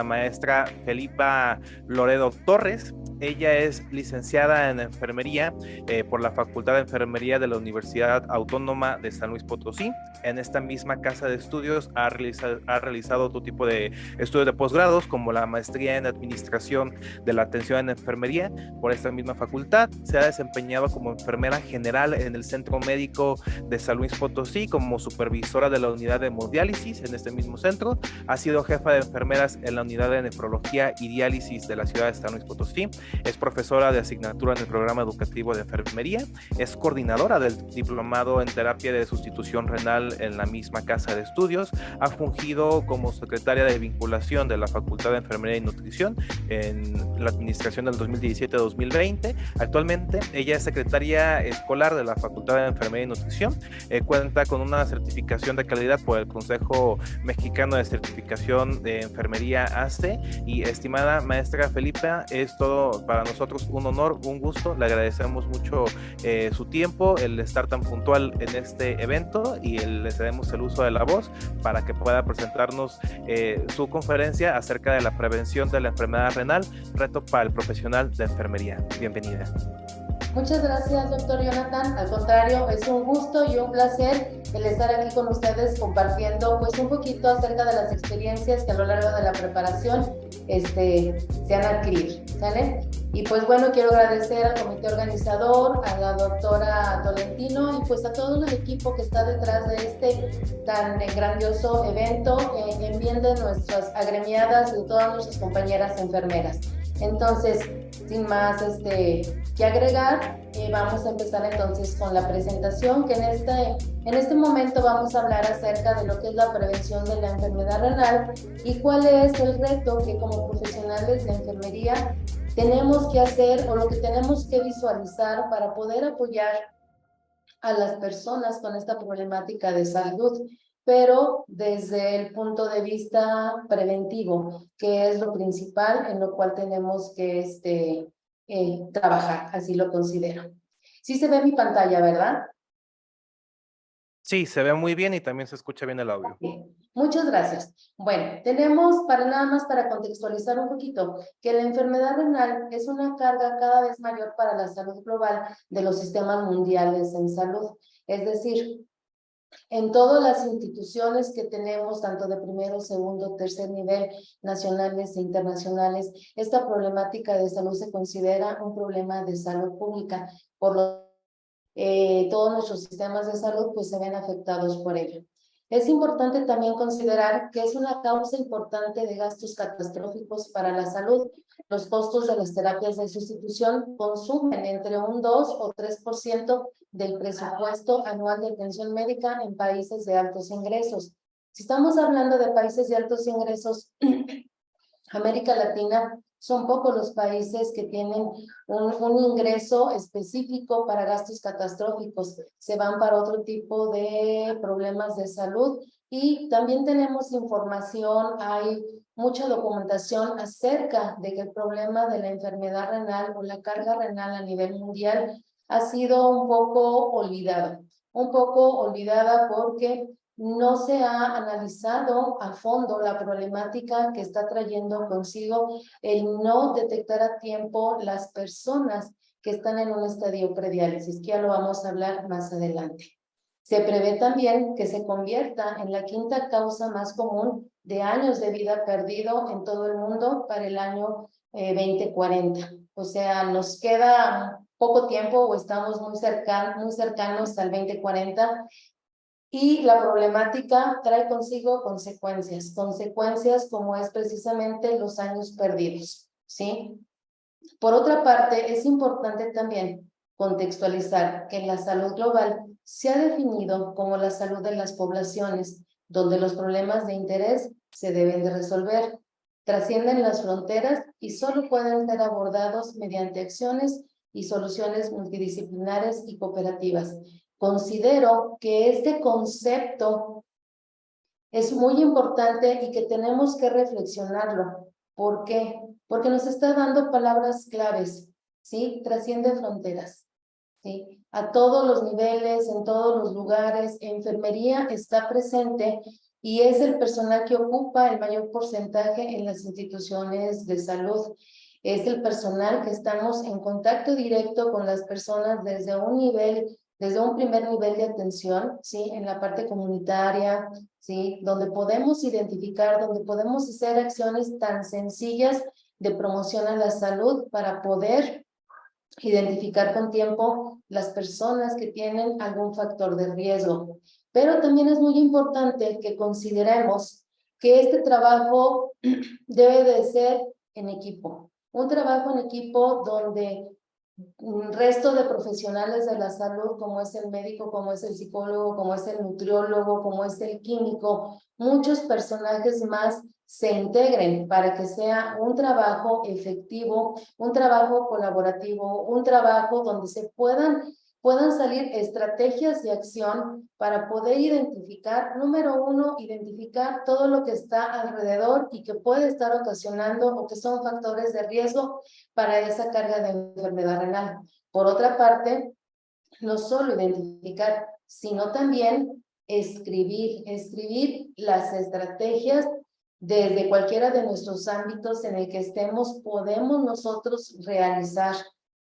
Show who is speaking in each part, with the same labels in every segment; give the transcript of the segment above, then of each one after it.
Speaker 1: la maestra Felipa Loredo Torres. Ella es licenciada en enfermería por la Facultad de Enfermería de la Universidad Autónoma de San Luis Potosí. En esta misma casa de estudios ha realizado otro tipo de estudios de posgrados, como la maestría en Administración de la Atención en Enfermería por esta misma facultad. Se ha desempeñado como enfermera general en el Centro Médico de San Luis Potosí, como supervisora de la unidad de hemodiálisis en este mismo centro. Ha sido jefa de enfermeras en la unidad de nefrología y diálisis de la ciudad de San Luis Potosí. Es profesora de asignatura en el programa educativo de enfermería. Es coordinadora del diplomado en terapia de sustitución renal en la misma casa de estudios. Ha fungido como secretaria de vinculación de la Facultad de Enfermería y Nutrición en la administración del 2017-2020. Actualmente ella es secretaria escolar de la Facultad de Enfermería y Nutrición. Cuenta con una certificación de calidad por el Consejo Mexicano de Certificación de Enfermería ACE. Y estimada maestra Felipa, es todo para nosotros un honor, un gusto. Le agradecemos mucho su tiempo, el estar tan puntual en este evento, y le cedemos el uso de la voz para que pueda presentarnos su conferencia acerca de la prevención de la enfermedad renal, reto para el profesional de enfermería. Bienvenida.
Speaker 2: Muchas gracias, doctor Jonathan. Al contrario, es un gusto y un placer el estar aquí con ustedes compartiendo pues un poquito acerca de las experiencias que a lo largo de la preparación se han adquirido, ¿sale? Y pues bueno, quiero agradecer al comité organizador, a la doctora Tolentino y pues a todo el equipo que está detrás de este tan grandioso evento en bien de nuestras agremiadas y de todas nuestras compañeras enfermeras. Entonces, sin más que agregar, vamos a empezar entonces con la presentación, que en este momento vamos a hablar acerca de lo que es la prevención de la enfermedad renal y cuál es el reto que como profesionales de enfermería tenemos que hacer o lo que tenemos que visualizar para poder apoyar a las personas con esta problemática de salud, pero desde el punto de vista preventivo, que es lo principal en lo cual tenemos que trabajar, así lo considero. Sí se ve mi pantalla, ¿verdad?
Speaker 1: Sí, se ve muy bien y también se escucha bien el audio.
Speaker 2: Bien, muchas gracias. Bueno, tenemos para nada más para contextualizar un poquito que la enfermedad renal es una carga cada vez mayor para la salud global de los sistemas mundiales en salud. Es decir, en todas las instituciones que tenemos, tanto de primero, segundo, tercer nivel, nacionales e internacionales, esta problemática de salud se considera un problema de salud pública, por lo todos nuestros sistemas de salud pues se ven afectados por ello. Es importante también considerar que es una causa importante de gastos catastróficos para la salud. Los costos de las terapias de sustitución consumen entre un 2 o 3% del presupuesto anual de atención médica en países de altos ingresos. Si estamos hablando de países de altos ingresos, América Latina son pocos los países que tienen un ingreso específico para gastos catastróficos. Se van para otro tipo de problemas de salud y también tenemos información, hay mucha documentación acerca de que el problema de la enfermedad renal o la carga renal a nivel mundial ha sido un poco olvidada porque no se ha analizado a fondo la problemática que está trayendo consigo el no detectar a tiempo las personas que están en un estadio prediálisis, que ya lo vamos a hablar más adelante. Se prevé también que se convierta en la quinta causa más común de años de vida perdido en todo el mundo para el año 2040. O sea, nos queda poco tiempo o estamos muy cercanos al 2040 y la problemática trae consigo consecuencias como es precisamente los años perdidos, ¿sí? Por otra parte, es importante también contextualizar que la salud global se ha definido como la salud de las poblaciones, donde los problemas de interés se deben de resolver, trascienden las fronteras y solo pueden ser abordados mediante acciones y soluciones multidisciplinares y cooperativas. Considero que este concepto es muy importante y que tenemos que reflexionarlo. ¿Por qué? Porque nos está dando palabras claves, ¿sí? Trasciende fronteras, ¿sí? A todos los niveles, en todos los lugares, enfermería está presente y es el personal que ocupa el mayor porcentaje en las instituciones de salud. Es el personal que estamos en contacto directo con las personas desde un nivel, desde un primer nivel de atención, ¿sí? En la parte comunitaria, ¿sí? Donde podemos identificar, donde podemos hacer acciones tan sencillas de promoción a la salud para poder identificar con tiempo las personas que tienen algún factor de riesgo. Pero también es muy importante que consideremos que este trabajo debe de ser en equipo. Un trabajo en equipo donde un resto de profesionales de la salud, como es el médico, como es el psicólogo, como es el nutriólogo, como es el químico, muchos personajes más se integren para que sea un trabajo efectivo, un trabajo colaborativo, un trabajo donde se puedan salir estrategias de acción para poder identificar, número uno, identificar todo lo que está alrededor y que puede estar ocasionando o que son factores de riesgo para esa carga de enfermedad renal. Por otra parte, no solo identificar, sino también escribir las estrategias desde cualquiera de nuestros ámbitos en el que estemos, podemos nosotros realizar,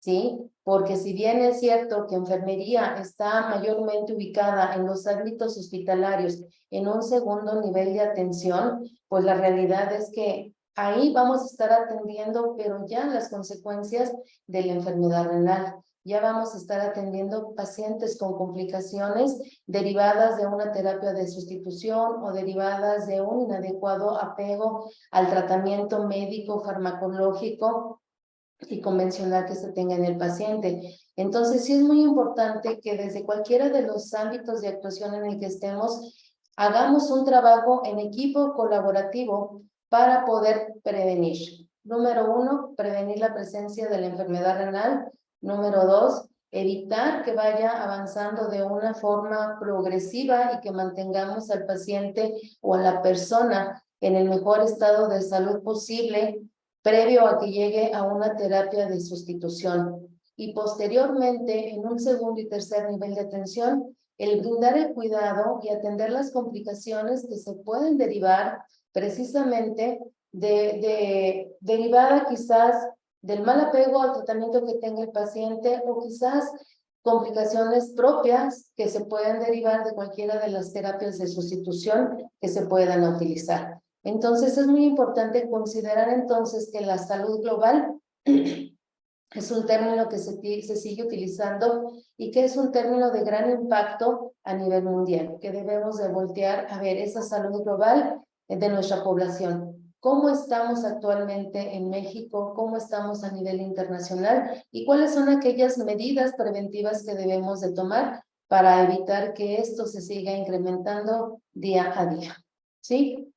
Speaker 2: ¿sí? Porque si bien es cierto que enfermería está mayormente ubicada en los ámbitos hospitalarios, en un segundo nivel de atención, pues la realidad es que ahí vamos a estar atendiendo, pero ya las consecuencias de la enfermedad renal. Ya vamos a estar atendiendo pacientes con complicaciones derivadas de una terapia de sustitución o derivadas de un inadecuado apego al tratamiento médico, farmacológico y convencional que se tenga en el paciente. Entonces, sí es muy importante que desde cualquiera de los ámbitos de actuación en el que estemos, hagamos un trabajo en equipo colaborativo para poder prevenir. Número uno, prevenir la presencia de la enfermedad renal. Número dos, evitar que vaya avanzando de una forma progresiva y que mantengamos al paciente o a la persona en el mejor estado de salud posible previo a que llegue a una terapia de sustitución. Y posteriormente, en un segundo y tercer nivel de atención, el brindar el cuidado y atender las complicaciones que se pueden derivar precisamente derivada quizás del mal apego al tratamiento que tenga el paciente o quizás complicaciones propias que se pueden derivar de cualquiera de las terapias de sustitución que se puedan utilizar. Entonces es muy importante considerar entonces que la salud global es un término que se sigue utilizando y que es un término de gran impacto a nivel mundial, que debemos de voltear a ver esa salud global de nuestra población. ¿Cómo estamos actualmente en México? ¿Cómo estamos a nivel internacional? ¿Y cuáles son aquellas medidas preventivas que debemos de tomar para evitar que esto se siga incrementando día a día? ¿Sí?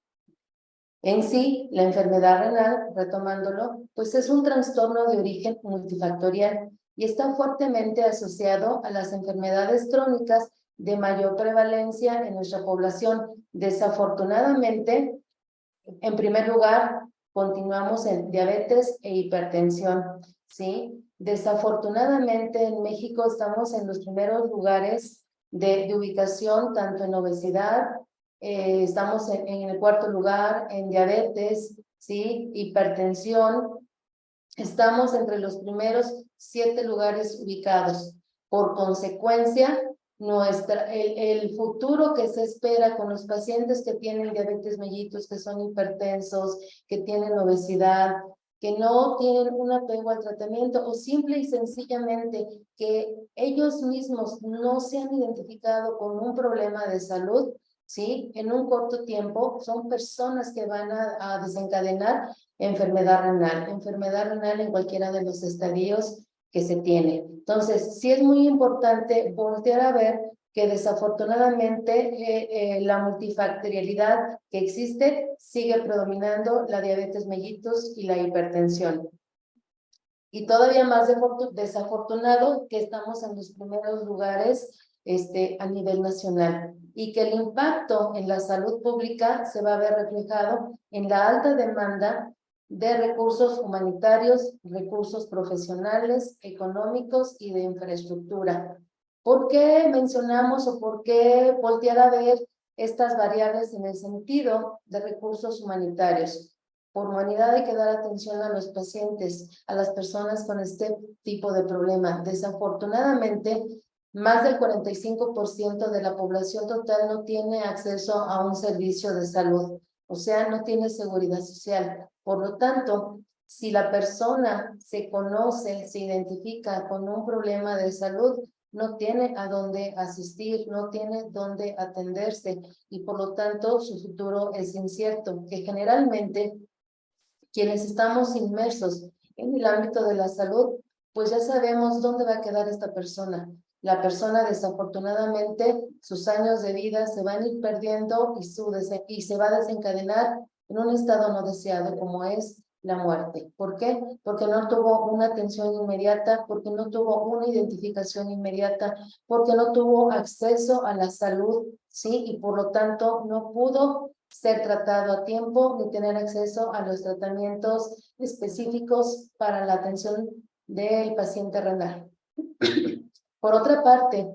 Speaker 2: En sí, la enfermedad renal, retomándolo, pues es un trastorno de origen multifactorial y está fuertemente asociado a las enfermedades crónicas de mayor prevalencia en nuestra población. Desafortunadamente, en primer lugar, continuamos en diabetes e hipertensión, ¿sí? Desafortunadamente, en México estamos en los primeros lugares de ubicación, tanto en obesidad, estamos en el cuarto lugar en diabetes, ¿sí? Hipertensión, estamos entre los primeros 7 lugares ubicados. Por consecuencia, el futuro que se espera con los pacientes que tienen diabetes mellitus, que son hipertensos, que tienen obesidad, que no tienen un apego al tratamiento o simple y sencillamente que ellos mismos no se han identificado con un problema de salud, ¿sí? En un corto tiempo son personas que van a desencadenar enfermedad renal en cualquiera de los estadios que se tiene. Entonces, sí es muy importante voltear a ver que desafortunadamente la multifactorialidad que existe sigue predominando la diabetes mellitus y la hipertensión. Y todavía más desafortunado que estamos en los primeros lugares a nivel nacional y que el impacto en la salud pública se va a ver reflejado en la alta demanda de recursos humanitarios, recursos profesionales, económicos y de infraestructura. ¿Por qué mencionamos o por qué voltear a ver estas variables en el sentido de recursos humanitarios. Por humanidad hay que dar atención a los pacientes, a las personas con este tipo de problema. Desafortunadamente, más del 45% de la población total no tiene acceso a un servicio de salud, o sea, no tiene seguridad social. Por lo tanto, si la persona se conoce, se identifica con un problema de salud, no tiene a dónde asistir, no tiene dónde atenderse y por lo tanto su futuro es incierto, que generalmente quienes estamos inmersos en el ámbito de la salud, pues ya sabemos dónde va a quedar esta persona. La persona desafortunadamente, sus años de vida se van a ir perdiendo y se va a desencadenar en un estado no deseado como es la muerte. ¿Por qué? Porque no tuvo una atención inmediata, porque no tuvo una identificación inmediata, porque no tuvo acceso a la salud, ¿sí? Y por lo tanto no pudo ser tratado a tiempo ni tener acceso a los tratamientos específicos para la atención del paciente renal. Por otra parte,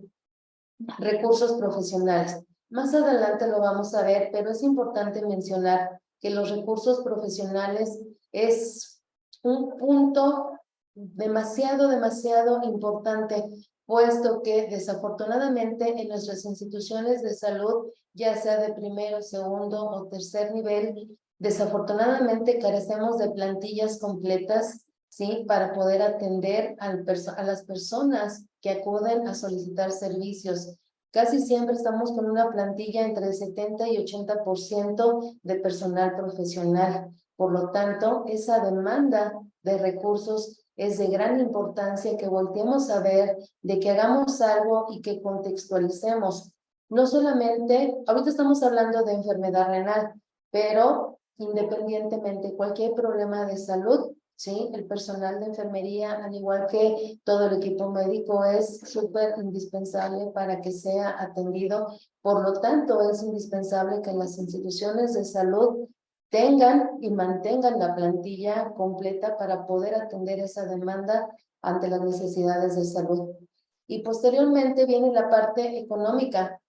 Speaker 2: recursos profesionales. Más adelante lo vamos a ver, pero es importante mencionar que los recursos profesionales es un punto demasiado importante, puesto que desafortunadamente en nuestras instituciones de salud, ya sea de primero, segundo o tercer nivel, desafortunadamente carecemos de plantillas completas, ¿sí? Para poder atender a las personas que acuden a solicitar servicios. Casi siempre estamos con una plantilla entre el 70 y 80% de personal profesional. Por lo tanto, esa demanda de recursos es de gran importancia que volteemos a ver, de que hagamos algo y que contextualicemos. No solamente, ahorita estamos hablando de enfermedad renal, pero independientemente cualquier problema de salud, ¿sí? El personal de enfermería, al igual que todo el equipo médico, es súper indispensable para que sea atendido. Por lo tanto, es indispensable que las instituciones de salud tengan y mantengan la plantilla completa para poder atender esa demanda ante las necesidades de salud. Y posteriormente viene la parte económica.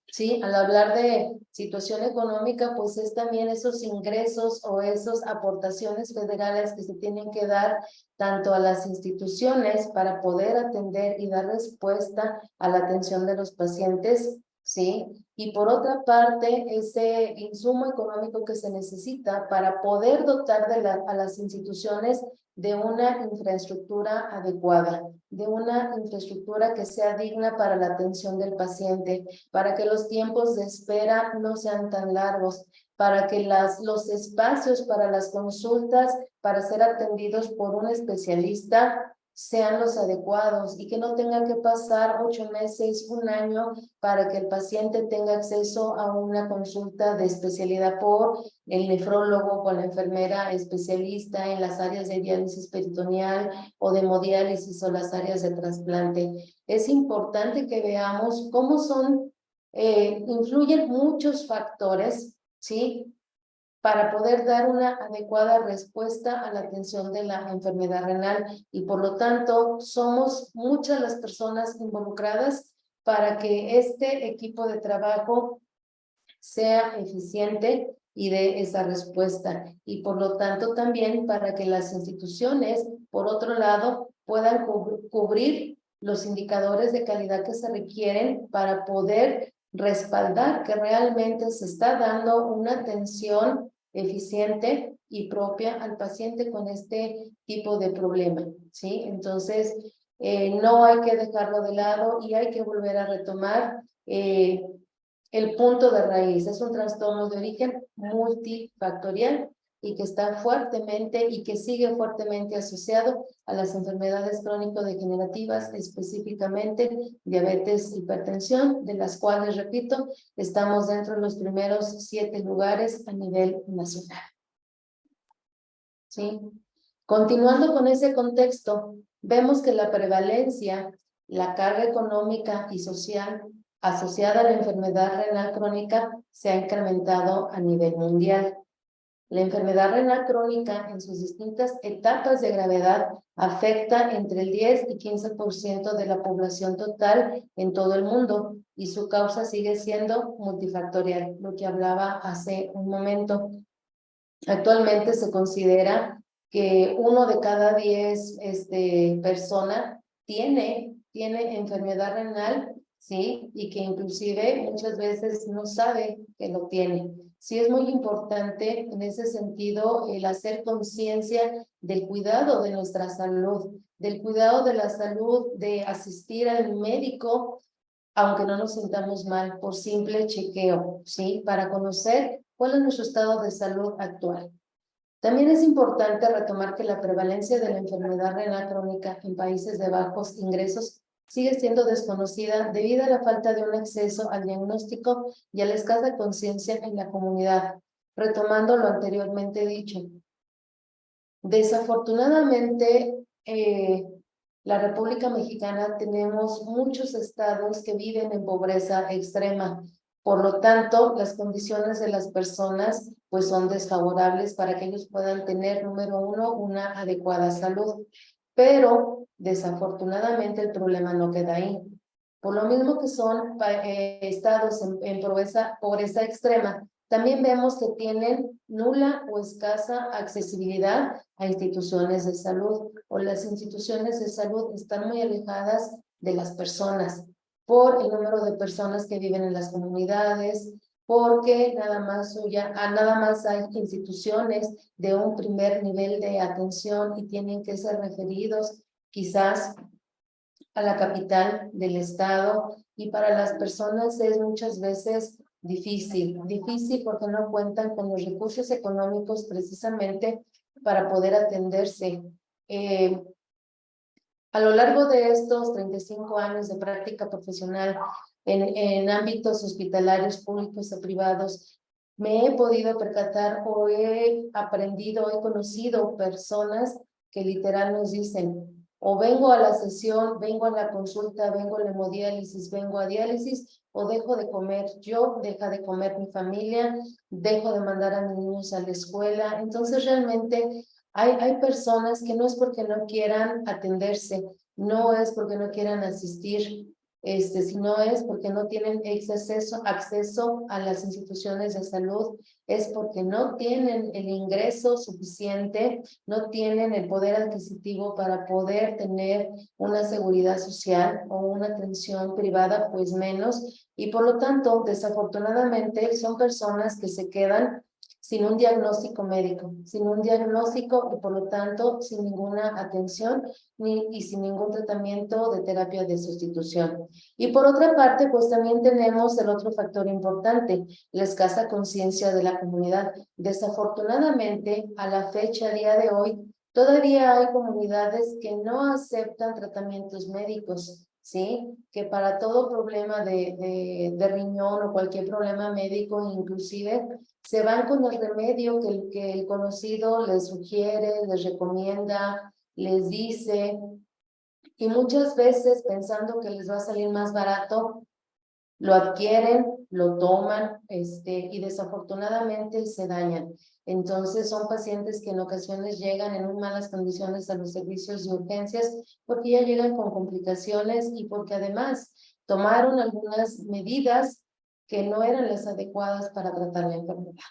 Speaker 2: Sí, al hablar de situación económica, pues es también esos ingresos o esas aportaciones federales que se tienen que dar tanto a las instituciones para poder atender y dar respuesta a la atención de los pacientes, ¿sí? Y por otra parte, ese insumo económico que se necesita para poder dotar a las instituciones de una infraestructura adecuada, de una infraestructura que sea digna para la atención del paciente, para que los tiempos de espera no sean tan largos, para que los espacios para las consultas, para ser atendidos por un especialista, sean los adecuados y que no tengan que pasar 8 meses, 1 año para que el paciente tenga acceso a una consulta de especialidad por el nefrólogo con la enfermera especialista en las áreas de diálisis peritoneal o de hemodiálisis o las áreas de trasplante. Es importante que veamos cómo influyen muchos factores, ¿sí? Para poder dar una adecuada respuesta a la atención de la enfermedad renal y por lo tanto somos muchas las personas involucradas para que este equipo de trabajo sea eficiente y dé esa respuesta y por lo tanto también para que las instituciones, por otro lado, puedan cubrir los indicadores de calidad que se requieren para poder respaldar que realmente se está dando una atención eficiente y propia al paciente con este tipo de problema, ¿sí? Entonces, no hay que dejarlo de lado y hay que volver a retomar el punto de raíz. Es un trastorno de origen multifactorial y que está fuertemente y que sigue fuertemente asociado a las enfermedades crónico-degenerativas, específicamente diabetes, hipertensión, de las cuales, repito, estamos dentro de los primeros 7 lugares a nivel nacional. ¿Sí? Continuando con ese contexto, vemos que la prevalencia, la carga económica y social asociada a la enfermedad renal crónica se ha incrementado a nivel mundial. La enfermedad renal crónica en sus distintas etapas de gravedad afecta entre el 10 y 15% de la población total en todo el mundo y su causa sigue siendo multifactorial, lo que hablaba hace un momento. Actualmente se considera que 1 de cada 10 personas tiene enfermedad renal, ¿sí? Y que inclusive muchas veces no sabe que lo tiene. Sí es muy importante en ese sentido el hacer conciencia del cuidado de nuestra salud, del cuidado de la salud, de asistir al médico aunque no nos sintamos mal, por simple chequeo, ¿sí? Para conocer cuál es nuestro estado de salud actual. También es importante retomar que la prevalencia de la enfermedad renal crónica en países de bajos ingresos sigue siendo desconocida debido a la falta de un acceso al diagnóstico y a la escasa conciencia en la comunidad. Retomando lo anteriormente dicho, desafortunadamente, la República Mexicana tenemos muchos estados que viven en pobreza extrema. Por lo tanto, las condiciones de las personas pues son desfavorables para que ellos puedan tener, número uno, una adecuada salud. Pero desafortunadamente el problema no queda ahí. Por lo mismo que son estados en pobreza extrema, también vemos que tienen nula o escasa accesibilidad a instituciones de salud, o las instituciones de salud están muy alejadas de las personas por el número de personas que viven en las comunidades, porque nada más hay instituciones de un primer nivel de atención y tienen que ser referidos quizás a la capital del estado, y para las personas es muchas veces difícil porque no cuentan con los recursos económicos precisamente para poder atenderse. A lo largo de estos 35 años de práctica profesional en ámbitos hospitalarios públicos o privados, me he podido percatar o he aprendido, he conocido personas que literal nos dicen, o vengo a la sesión, vengo a la consulta, vengo a la hemodiálisis, vengo a diálisis, o dejo de comer yo, deja de comer mi familia, dejo de mandar a mis niños a la escuela. Entonces realmente hay personas que no es porque no quieran atenderse, no es porque no quieran asistir, sino es porque no tienen acceso a las instituciones de salud, es porque no tienen el ingreso suficiente, no tienen el poder adquisitivo para poder tener una seguridad social o una atención privada, pues menos, y por lo tanto, desafortunadamente, son personas que se quedan sin un diagnóstico médico, sin un diagnóstico y por lo tanto sin ninguna atención y sin ningún tratamiento de terapia de sustitución. Y por otra parte, pues también tenemos el otro factor importante, la escasa conciencia de la comunidad. Desafortunadamente, a la fecha, a día de hoy, todavía hay comunidades que no aceptan tratamientos médicos, ¿sí? Que para todo problema de riñón o cualquier problema médico, inclusive, se van con el remedio que el conocido les sugiere, les recomienda, les dice, y muchas veces pensando que les va a salir más barato, lo adquieren, lo toman, y desafortunadamente se dañan. Entonces son pacientes que en ocasiones llegan en muy malas condiciones a los servicios de urgencias porque ya llegan con complicaciones y porque además tomaron algunas medidas que no eran las adecuadas para tratar la enfermedad.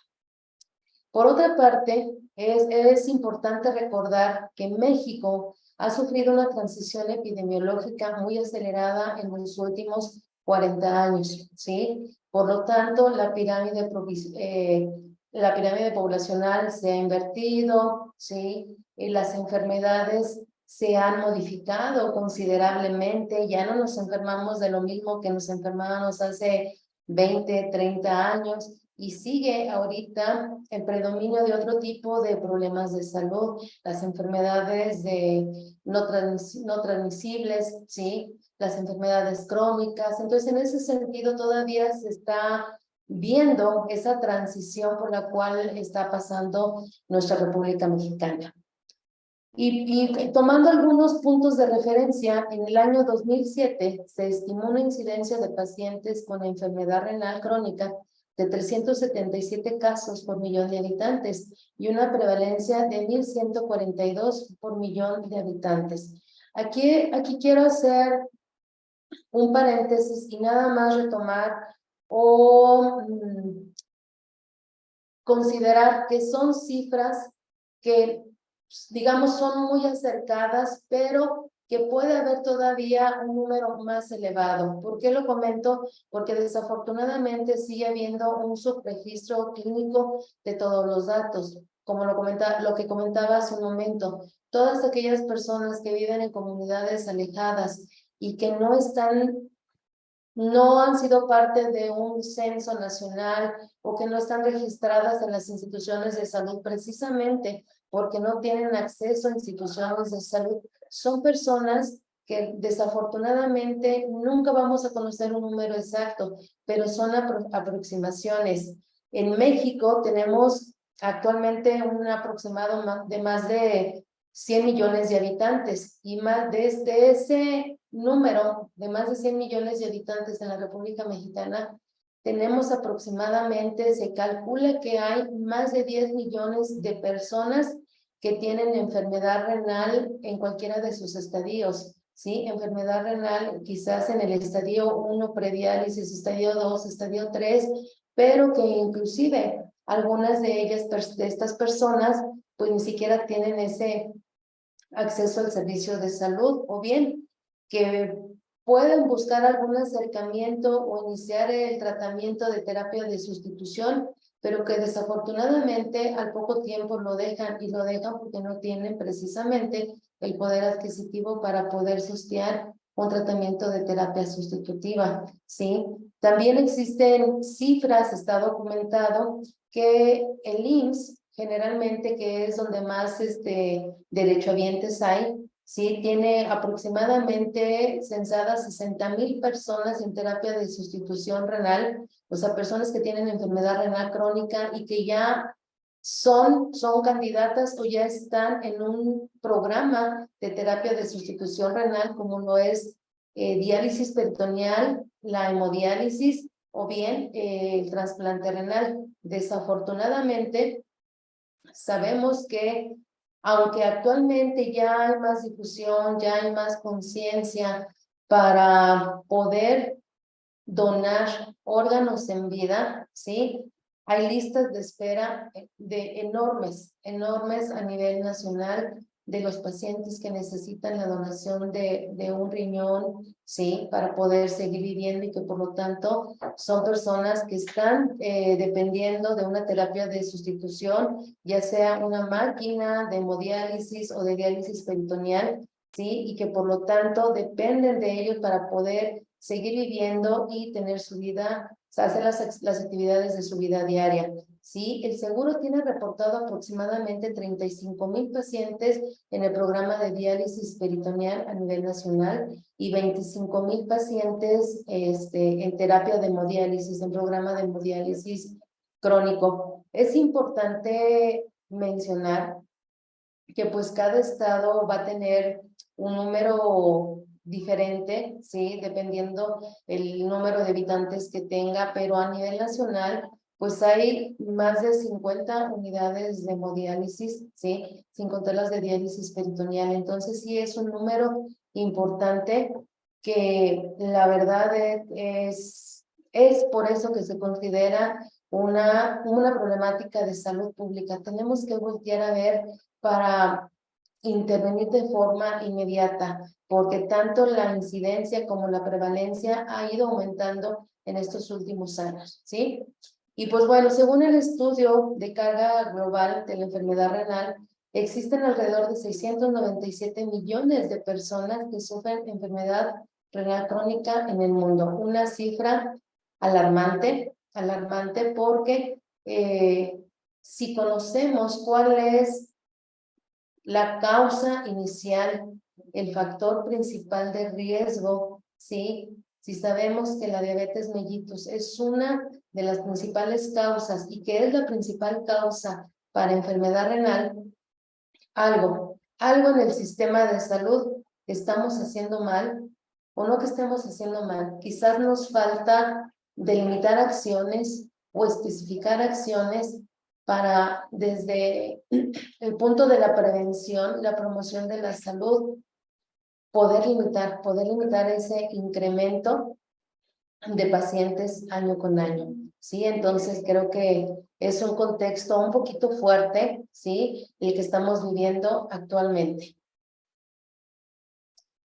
Speaker 2: Por otra parte, es importante recordar que México ha sufrido una transición epidemiológica muy acelerada en los últimos 40 años, ¿sí? Por lo tanto, la pirámide poblacional se ha invertido, ¿sí? Y las enfermedades se han modificado considerablemente, ya no nos enfermamos de lo mismo que nos enfermábamos hace 20, 30 años, y sigue ahorita el predominio de otro tipo de problemas de salud, las enfermedades no transmisibles, ¿sí? Las enfermedades crónicas. Entonces, en ese sentido, todavía se está viendo esa transición por la cual está pasando nuestra República Mexicana. Y tomando algunos puntos de referencia, en el año 2007 se estimó una incidencia de pacientes con enfermedad renal crónica de 377 casos por millón de habitantes y una prevalencia de 1.142 por millón de habitantes. Aquí quiero hacer un paréntesis y nada más retomar o considerar que son cifras que, digamos, son muy acercadas, pero que puede haber todavía un número más elevado. ¿Por qué lo comento? Porque desafortunadamente sigue habiendo un subregistro clínico de todos los datos. Como lo que comentaba hace un momento, todas aquellas personas que viven en comunidades alejadas y que no han sido parte de un censo nacional o que no están registradas en las instituciones de salud precisamente porque no tienen acceso a instituciones de salud. Son personas que desafortunadamente nunca vamos a conocer un número exacto, pero son aproximaciones. En México tenemos actualmente un aproximado de más de 100 millones de habitantes y más desde ese número de más de 100 millones de habitantes en la República Mexicana, tenemos aproximadamente, se calcula que hay más de 10 millones de personas que tienen enfermedad renal en cualquiera de sus estadios, ¿sí? Enfermedad renal quizás en el estadio 1 prediálisis, estadio 2, estadio 3, pero que inclusive algunas de ellas, de estas personas, pues ni siquiera tienen ese acceso al servicio de salud o bien que pueden buscar algún acercamiento o iniciar el tratamiento de terapia de sustitución, pero que desafortunadamente al poco tiempo lo dejan y lo dejan porque no tienen precisamente el poder adquisitivo para poder sostener un tratamiento de terapia sustitutiva, ¿sí? También existen cifras, está documentado que el IMSS generalmente, que es donde más derechohabientes hay, ¿sí? Tiene aproximadamente censadas 60,000 personas en terapia de sustitución renal, o sea, personas que tienen enfermedad renal crónica y que ya son candidatas o ya están en un programa de terapia de sustitución renal, como lo es diálisis peritoneal, la hemodiálisis o bien el trasplante renal. Desafortunadamente, sabemos que aunque actualmente ya hay más difusión, ya hay más conciencia para poder donar órganos en vida, ¿sí? Hay listas de espera de enormes a nivel nacional de los pacientes que necesitan la donación de un riñón, ¿sí? Para poder seguir viviendo y que por lo tanto son personas que están dependiendo de una terapia de sustitución, ya sea una máquina de hemodiálisis o de diálisis peritoneal, ¿sí? Y que por lo tanto dependen de ellos para poder seguir viviendo y tener su vida, o sea, hacer las actividades de su vida diaria. Sí, el seguro tiene reportado aproximadamente 35,000 pacientes en el programa de diálisis peritoneal a nivel nacional y 25,000 pacientes en terapia de hemodiálisis, en programa de hemodiálisis crónico. Es importante mencionar que pues cada estado va a tener un número diferente, ¿sí? Dependiendo el número de habitantes que tenga, pero a nivel nacional, pues hay más de 50 unidades de hemodiálisis, ¿sí? Sin contar las de diálisis peritoneal. Entonces, sí es un número importante que la verdad es por eso que se considera una problemática de salud pública. Tenemos que voltear a ver para intervenir de forma inmediata, porque tanto la incidencia como la prevalencia ha ido aumentando en estos últimos años, ¿sí? Y pues bueno, según el estudio de carga global de la enfermedad renal, existen alrededor de 697 millones de personas que sufren enfermedad renal crónica en el mundo. Una cifra alarmante porque si conocemos cuál es la causa inicial, el factor principal de riesgo, ¿sí? Si sabemos que la diabetes mellitus es una de las principales causas y que es la principal causa para enfermedad renal, algo en el sistema de salud estamos haciendo mal o no que estemos haciendo mal. Quizás nos falta delimitar acciones, o especificar acciones para, desde el punto de la prevención, la promoción de la salud, poder limitar ese incremento de pacientes año con año, ¿sí? Entonces creo que es un contexto un poquito fuerte, ¿sí? El que estamos viviendo actualmente.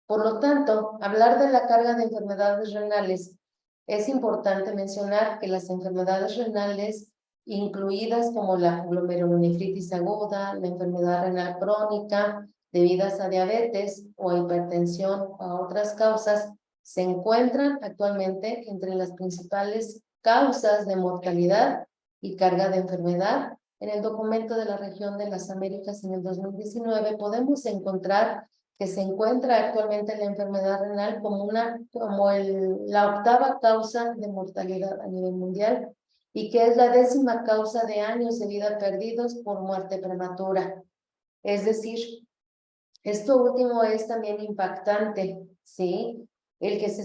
Speaker 2: Por lo tanto, hablar de la carga de enfermedades renales, es importante mencionar que las enfermedades renales, incluidas como la glomerulonefritis aguda, la enfermedad renal crónica, debidas a diabetes o hipertensión o a otras causas, se encuentran actualmente entre las principales causas de mortalidad y carga de enfermedad. En el documento de la región de las Américas en el 2019 podemos encontrar que se encuentra actualmente la enfermedad renal como la octava causa de mortalidad a nivel mundial y que es la 10ª causa de años de vida perdidos por muerte prematura. Es decir, esto último es también impactante, ¿sí? El que se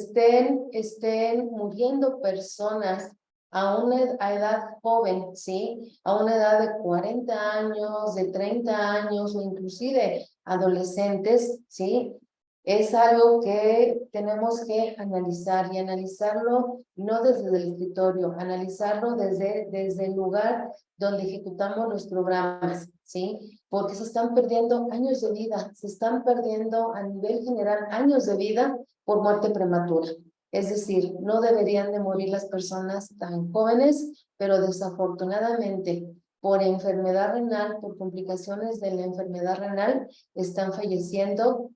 Speaker 2: estén muriendo personas a edad joven, ¿sí? A una edad de 40 años, de 30 años o inclusive adolescentes, ¿sí? Es algo que tenemos que analizar y analizarlo no desde el escritorio, analizarlo desde el lugar donde ejecutamos los programas, ¿sí? Porque se están perdiendo años de vida, se están perdiendo a nivel general años de vida por muerte prematura. Es decir, no deberían de morir las personas tan jóvenes, pero desafortunadamente por enfermedad renal, por complicaciones de la enfermedad renal, están falleciendo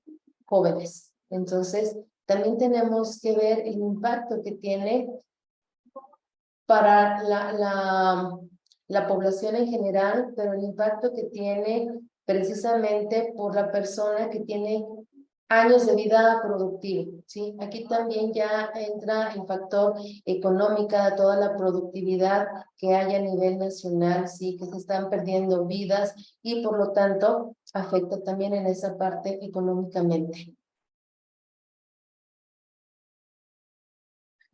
Speaker 2: jóvenes. Entonces, también tenemos que ver el impacto que tiene para la población en general, pero el impacto que tiene precisamente por la persona que tiene años de vida productiva, ¿sí? Aquí también ya entra el factor económica, toda la productividad que hay a nivel nacional, ¿sí? Que se están perdiendo vidas y por lo tanto afecta también en esa parte económicamente.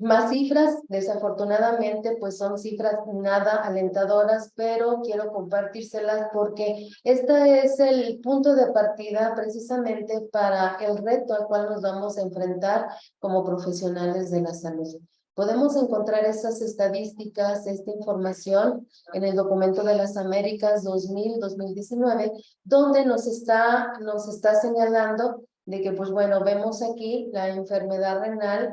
Speaker 2: Más cifras, desafortunadamente, pues son cifras nada alentadoras, pero quiero compartírselas porque este es el punto de partida precisamente para el reto al cual nos vamos a enfrentar como profesionales de la salud. Podemos encontrar esas estadísticas, esta información en el documento de las Américas 2000-2019, donde nos está señalando de que, pues bueno, vemos aquí la enfermedad renal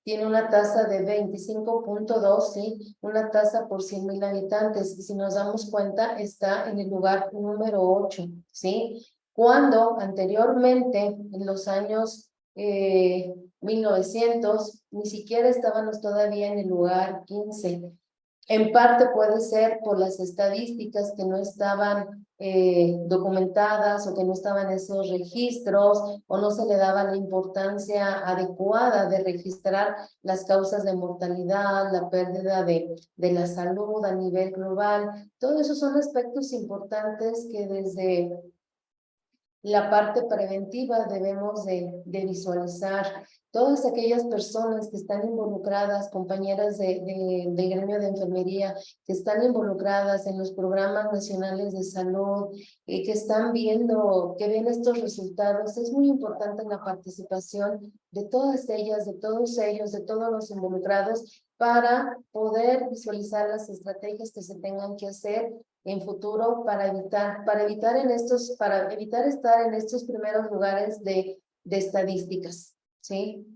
Speaker 2: tiene una tasa de 25.2, ¿sí? Una tasa por 100,000 habitantes. Y si nos damos cuenta, está en el lugar número 8, ¿sí? Cuando anteriormente, en los años 1900, ni siquiera estábamos todavía en el lugar 15. En parte puede ser por las estadísticas que no estaban documentadas o que no estaban esos registros o no se le daba la importancia adecuada de registrar las causas de mortalidad, la pérdida de la salud a nivel global. Todos esos son aspectos importantes que desde la parte preventiva debemos de visualizar. Todas aquellas personas que están involucradas, compañeras del gremio de enfermería, que están involucradas en los programas nacionales de salud, que están viendo, que ven estos resultados, es muy importante la participación de todas ellas, de todos ellos, de todos los involucrados, para poder visualizar las estrategias que se tengan que hacer en futuro para evitar estar en estos primeros lugares de estadísticas, ¿sí?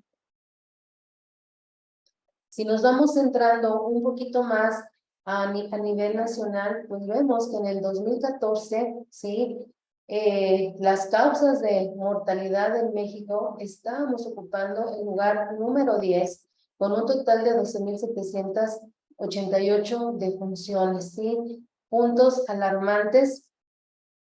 Speaker 2: Si nos vamos centrando un poquito más a nivel nacional, pues vemos que en el 2014, ¿sí? Las causas de mortalidad en México estábamos ocupando el lugar número 10, con un total de 12,788 defunciones, ¿sí? Puntos alarmantes.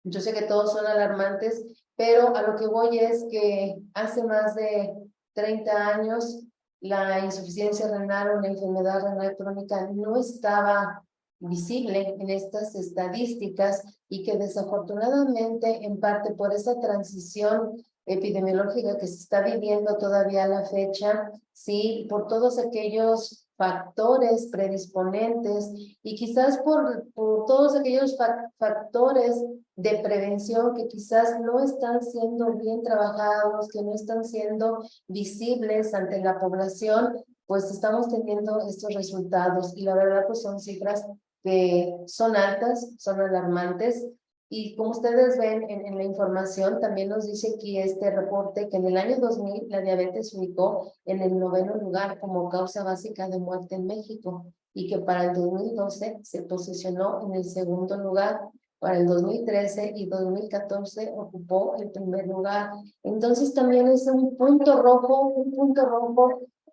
Speaker 2: Yo sé que todos son alarmantes, pero a lo que voy es que hace más de 30 años la insuficiencia renal o la enfermedad renal crónica no estaba visible en estas estadísticas y que desafortunadamente, en parte por esa transición epidemiológica que se está viviendo todavía a la fecha, sí, por todos aquellos factores predisponentes y quizás por todos aquellos factores de prevención que quizás no están siendo bien trabajados, que no están siendo visibles ante la población, pues estamos teniendo estos resultados y la verdad pues son cifras que son altas, son alarmantes. Y como ustedes ven en la información, también nos dice aquí este reporte que en el año 2000 la diabetes se ubicó en el 9º lugar como causa básica de muerte en México y que para el 2012 se posicionó en el 2º lugar. Para el 2013 y 2014 ocupó el 1er lugar. Entonces también es un punto rojo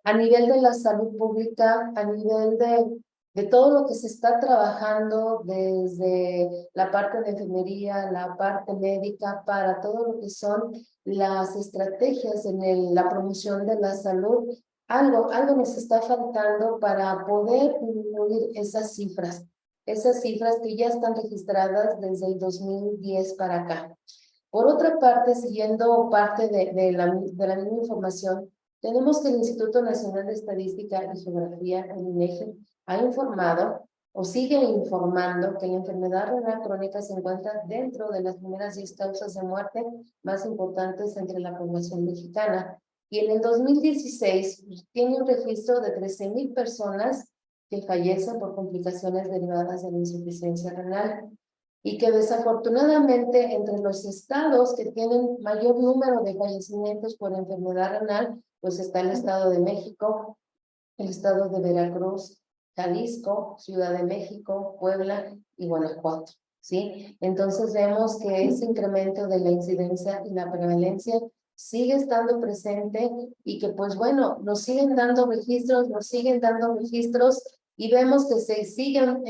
Speaker 2: a nivel de la salud pública, a nivel de todo lo que se está trabajando desde la parte de enfermería, la parte médica, para todo lo que son las estrategias en la promoción de la salud. Algo nos está faltando para poder disminuir esas cifras que ya están registradas desde el 2010 para acá. Por otra parte, siguiendo parte de la misma información, tenemos que el Instituto Nacional de Estadística y Geografía, el INEGI, ha informado o sigue informando que la enfermedad renal crónica se encuentra dentro de las primeras 10 causas de muerte más importantes entre la población mexicana. Y en el 2016 tiene un registro de 13,000 personas que fallecen por complicaciones derivadas de la insuficiencia renal y que desafortunadamente entre los estados que tienen mayor número de fallecimientos por enfermedad renal, pues está el Estado de México, el Estado de Veracruz, Jalisco, Ciudad de México, Puebla y Guanajuato, ¿sí? Entonces vemos que ese incremento de la incidencia y la prevalencia sigue estando presente y que pues bueno, nos siguen dando registros y vemos que se siguen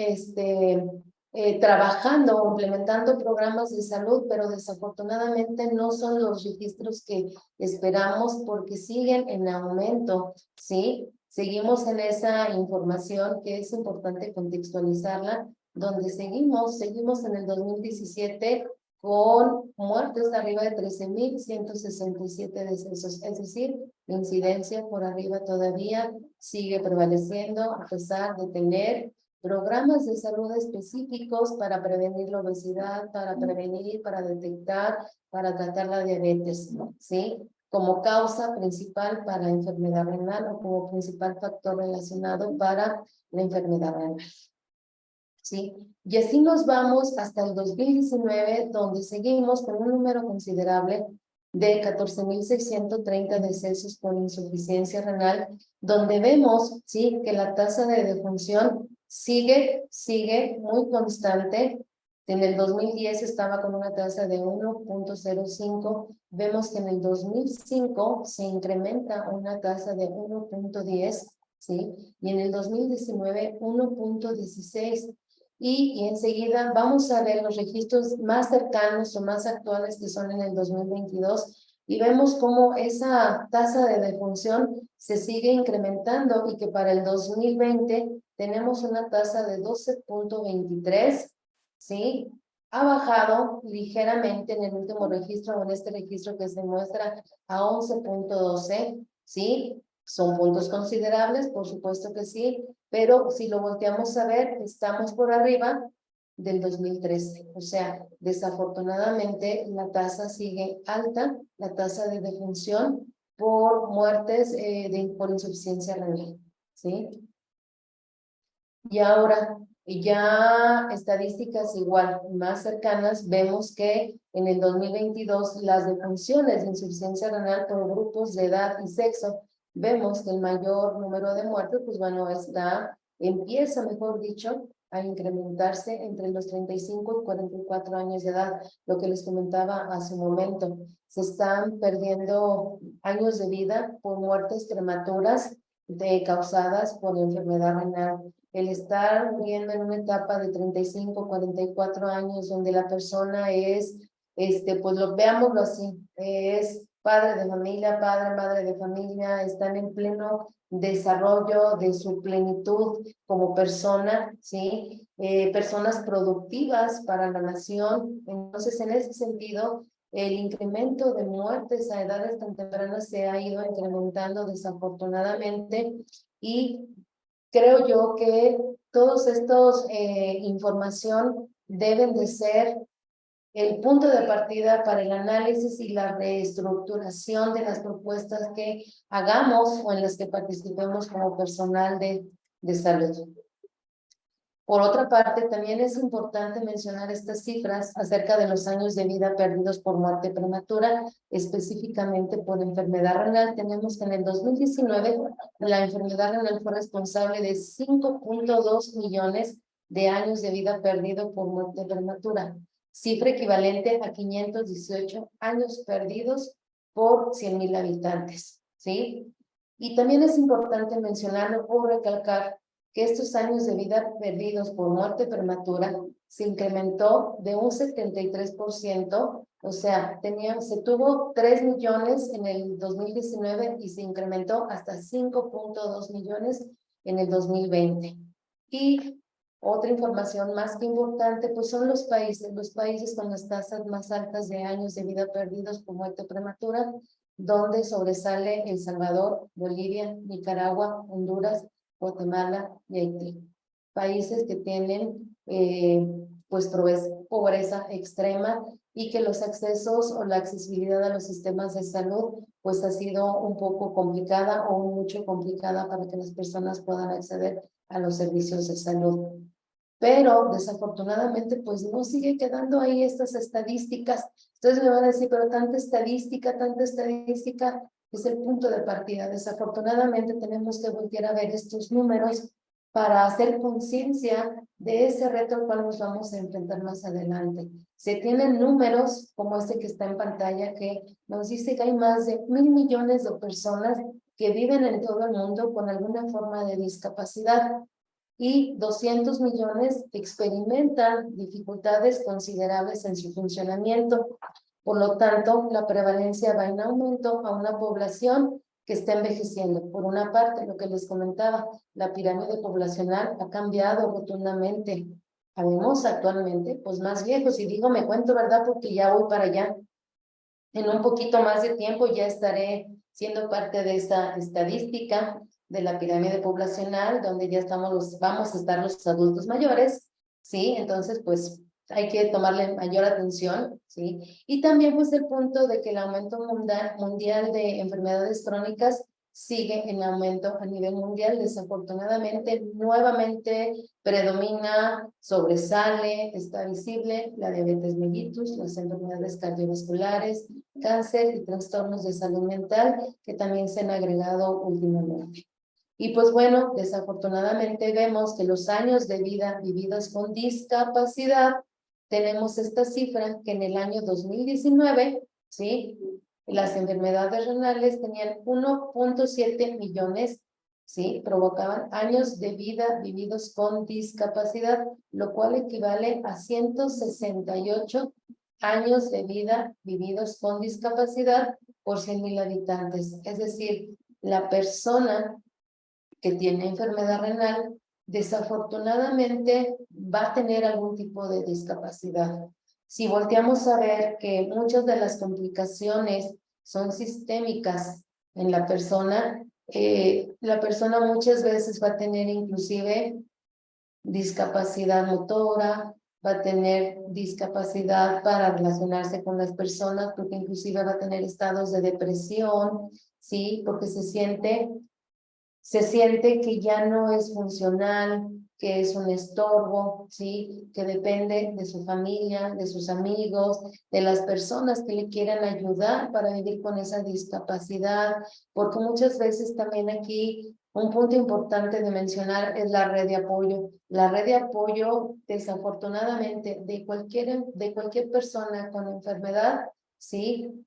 Speaker 2: trabajando o implementando programas de salud, pero desafortunadamente no son los registros que esperamos porque siguen en aumento, ¿sí? Seguimos en esa información que es importante contextualizarla, donde seguimos en el 2017 con muertes arriba de 13,167 decesos, es decir, la incidencia por arriba todavía sigue prevaleciendo a pesar de tener programas de salud específicos para prevenir la obesidad, para prevenir, para detectar, para tratar la diabetes, ¿sí? Como causa principal para enfermedad renal o como principal factor relacionado para la enfermedad renal. ¿Sí? Y así nos vamos hasta el 2019, donde seguimos con un número considerable de 14,630 decesos por insuficiencia renal, donde vemos, ¿sí?, que la tasa de defunción sigue muy constante. En el 2010 estaba con una tasa de 1.05, vemos que en el 2005 se incrementa una tasa de 1.10, ¿sí? Y en el 2019 1.16. Y enseguida vamos a ver los registros más cercanos o más actuales que son en el 2022 y vemos cómo esa tasa de defunción se sigue incrementando y que para el 2020 tenemos una tasa de 12.23, ¿sí? Ha bajado ligeramente en el último registro o en este registro que se muestra a 11.12, ¿sí? Son puntos considerables, por supuesto que sí, pero si lo volteamos a ver, estamos por arriba del 2013. O sea, desafortunadamente la tasa sigue alta, la tasa de defunción por muertes por insuficiencia renal, ¿sí? Y ahora, ya estadísticas igual, más cercanas, vemos que en el 2022 las defunciones de insuficiencia renal por grupos de edad y sexo, vemos que el mayor número de muertes, pues bueno, empieza, mejor dicho, a incrementarse entre los 35 y 44 años de edad, lo que les comentaba hace un momento. Se están perdiendo años de vida por muertes prematuras causadas por enfermedad renal. El estar viviendo en una etapa de 35, 44 años donde la persona es, pues veámoslo así, es padre de familia, madre de familia, están en pleno desarrollo de su plenitud como persona, ¿sí? Personas productivas para la nación. Entonces, en ese sentido, el incremento de muertes a edades tan tempranas se ha ido incrementando desafortunadamente y creo yo que todos estos información deben de ser el punto de partida para el análisis y la reestructuración de las propuestas que hagamos o en las que participemos como personal de salud. Por otra parte, también es importante mencionar estas cifras acerca de los años de vida perdidos por muerte prematura, específicamente por enfermedad renal. Tenemos que en el 2019 la enfermedad renal fue responsable de 5.2 millones de años de vida perdidos por muerte prematura, cifra equivalente a 518 años perdidos por 100,000 habitantes, ¿sí? Y también es importante mencionarlo o recalcar que estos años de vida perdidos por muerte prematura se incrementó de un 73%, o sea, se tuvo 3 millones en el 2019 y se incrementó hasta 5.2 millones en el 2020. Y otra información más que importante, pues son los países con las tasas más altas de años de vida perdidos por muerte prematura, donde sobresale El Salvador, Bolivia, Nicaragua, Honduras, Guatemala y Haití. Países que tienen pues pobreza extrema y que los accesos o la accesibilidad a los sistemas de salud pues ha sido un poco complicada o mucho complicada para que las personas puedan acceder a los servicios de salud. Pero desafortunadamente pues no sigue quedando ahí estas estadísticas. Entonces me van a decir, pero tanta estadística, es el punto de partida. Desafortunadamente tenemos que volver a ver estos números para hacer conciencia de ese reto al cual nos vamos a enfrentar más adelante. Se tienen números como este que está en pantalla que nos dice que hay más de 1,000 millones de personas que viven en todo el mundo con alguna forma de discapacidad y 200 millones experimentan dificultades considerables en su funcionamiento. Por lo tanto, la prevalencia va en aumento a una población que está envejeciendo. Por una parte, lo que les comentaba, la pirámide poblacional ha cambiado rotundamente. Habemos actualmente, pues, más viejos, y digo, me cuento, ¿verdad? Porque ya voy para allá. En un poquito más de tiempo ya estaré siendo parte de esta estadística de la pirámide poblacional, donde ya vamos a estar los adultos mayores, ¿sí? Entonces, pues, hay que tomarle mayor atención, ¿sí? Y también, pues, el punto de que el aumento mundial de enfermedades crónicas sigue en aumento a nivel mundial. Desafortunadamente, nuevamente predomina, sobresale, está visible la diabetes mellitus, las enfermedades cardiovasculares, cáncer y trastornos de salud mental que también se han agregado últimamente. Y pues bueno, desafortunadamente vemos que los años de vida vividos con discapacidad, tenemos esta cifra que en el año 2019, ¿sí? Las enfermedades renales tenían 1.7 millones, ¿sí? Provocaban años de vida vividos con discapacidad, lo cual equivale a 168 años de vida vividos con discapacidad por 100,000 habitantes. Es decir, la persona que tiene enfermedad renal desafortunadamente va a tener algún tipo de discapacidad. Si volteamos a ver que muchas de las complicaciones son sistémicas en la persona muchas veces va a tener inclusive discapacidad motora, va a tener discapacidad para relacionarse con las personas, porque inclusive va a tener estados de depresión, ¿sí? Porque se siente que ya no es funcional, que es un estorbo, ¿sí? Que depende de su familia, de sus amigos, de las personas que le quieran ayudar para vivir con esa discapacidad, porque muchas veces también aquí un punto importante de mencionar es la red de apoyo. La red de apoyo, desafortunadamente, de cualquier persona con enfermedad, ¿sí?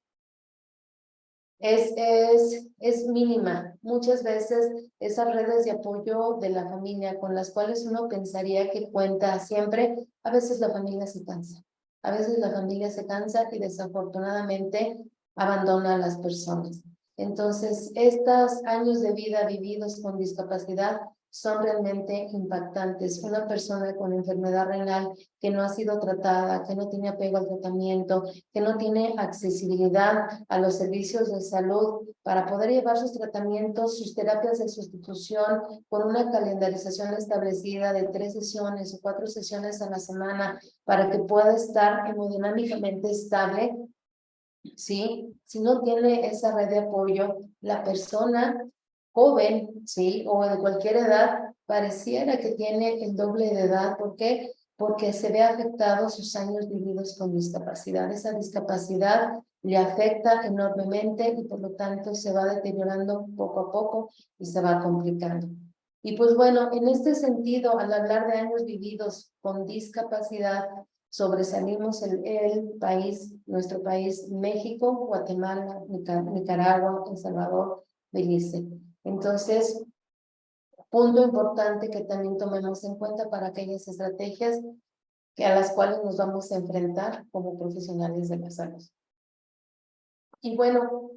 Speaker 2: Es mínima. Muchas veces esas redes de apoyo de la familia con las cuales uno pensaría que cuenta siempre, a veces la familia se cansa. A veces la familia se cansa y desafortunadamente abandona a las personas. Entonces, estos años de vida vividos con discapacidad son realmente impactantes. Una persona con enfermedad renal que no ha sido tratada, que no tiene apego al tratamiento, que no tiene accesibilidad a los servicios de salud para poder llevar sus tratamientos, sus terapias de sustitución con una calendarización establecida de 3 sesiones o 4 sesiones a la semana para que pueda estar hemodinámicamente estable. ¿Sí? Si no tiene esa red de apoyo, la persona joven, ¿sí? O de cualquier edad, pareciera que tiene el doble de edad. ¿Por qué? Porque se ve afectado sus años vividos con discapacidad. Esa discapacidad le afecta enormemente y por lo tanto se va deteriorando poco a poco y se va complicando. Y pues bueno, en este sentido, al hablar de años vividos con discapacidad, sobresalimos el país, nuestro país, México, Guatemala, Nicaragua, El Salvador, Belice. Entonces, punto importante que también tomemos en cuenta para aquellas estrategias a las cuales nos vamos a enfrentar como profesionales de la salud. Y bueno,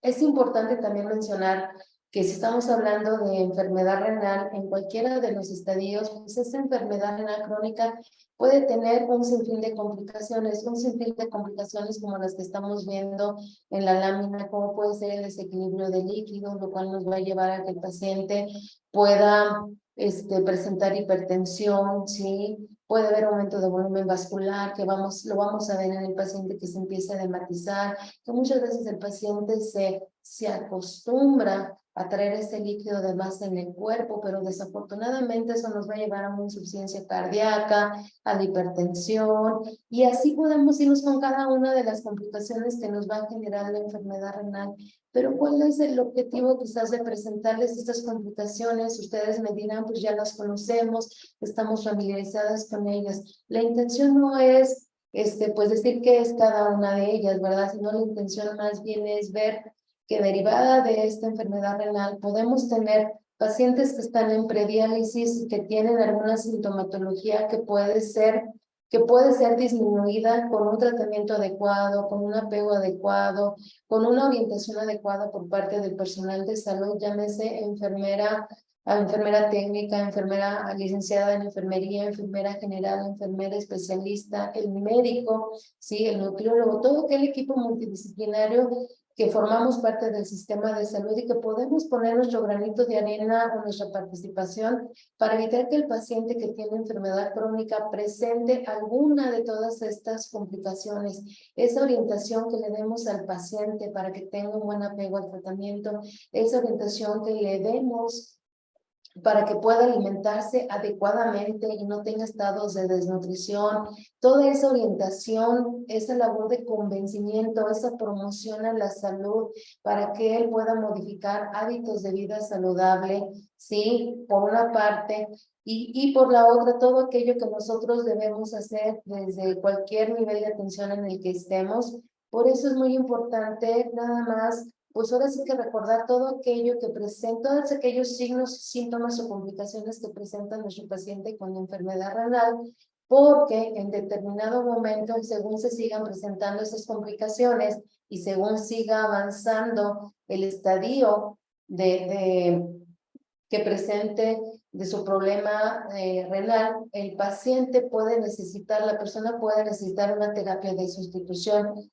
Speaker 2: es importante también mencionar que si estamos hablando de enfermedad renal en cualquiera de los estadios, pues esta enfermedad renal crónica puede tener un sinfín de complicaciones, como las que estamos viendo en la lámina, como puede ser el desequilibrio de líquidos, lo cual nos va a llevar a que el paciente pueda presentar hipertensión, ¿sí? Puede haber aumento de volumen vascular, que lo vamos a ver en el paciente que se empieza a hematizar, que muchas veces el paciente se acostumbra a traer ese líquido de más en el cuerpo, pero desafortunadamente eso nos va a llevar a una insuficiencia cardíaca, a la hipertensión, y así podemos irnos con cada una de las complicaciones que nos va a generar la enfermedad renal. Pero ¿cuál es el objetivo quizás de presentarles estas complicaciones? Ustedes me dirán, pues ya las conocemos, estamos familiarizadas con ellas. La intención no es pues decir qué es cada una de ellas, ¿verdad? Sino la intención más bien es ver que derivada de esta enfermedad renal podemos tener pacientes que están en prediálisis y que tienen alguna sintomatología que puede ser disminuida con un tratamiento adecuado, con un apego adecuado, con una orientación adecuada por parte del personal de salud, llámese enfermera, a enfermera técnica, enfermera licenciada en enfermería, enfermera general, enfermera especialista, el médico, ¿sí? El nutriólogo, todo aquel equipo multidisciplinario que formamos parte del sistema de salud y que podemos poner nuestro granito de arena o nuestra participación para evitar que el paciente que tiene enfermedad crónica presente alguna de todas estas complicaciones. Esa orientación que le demos al paciente para que tenga un buen apego al tratamiento, esa orientación que le demos para que pueda alimentarse adecuadamente y no tenga estados de desnutrición. Toda esa orientación, esa labor de convencimiento, esa promoción a la salud para que él pueda modificar hábitos de vida saludable, ¿sí? Por una parte, y por la otra, todo aquello que nosotros debemos hacer desde cualquier nivel de atención en el que estemos. Por eso es muy importante nada más pues ahora sí que recordar todo aquello que presenta, todos aquellos signos, síntomas o complicaciones que presenta nuestro paciente con enfermedad renal, porque en determinado momento, según se sigan presentando esas complicaciones y según siga avanzando el estadio que presente de su problema renal, el paciente puede necesitar, la persona puede necesitar una terapia de sustitución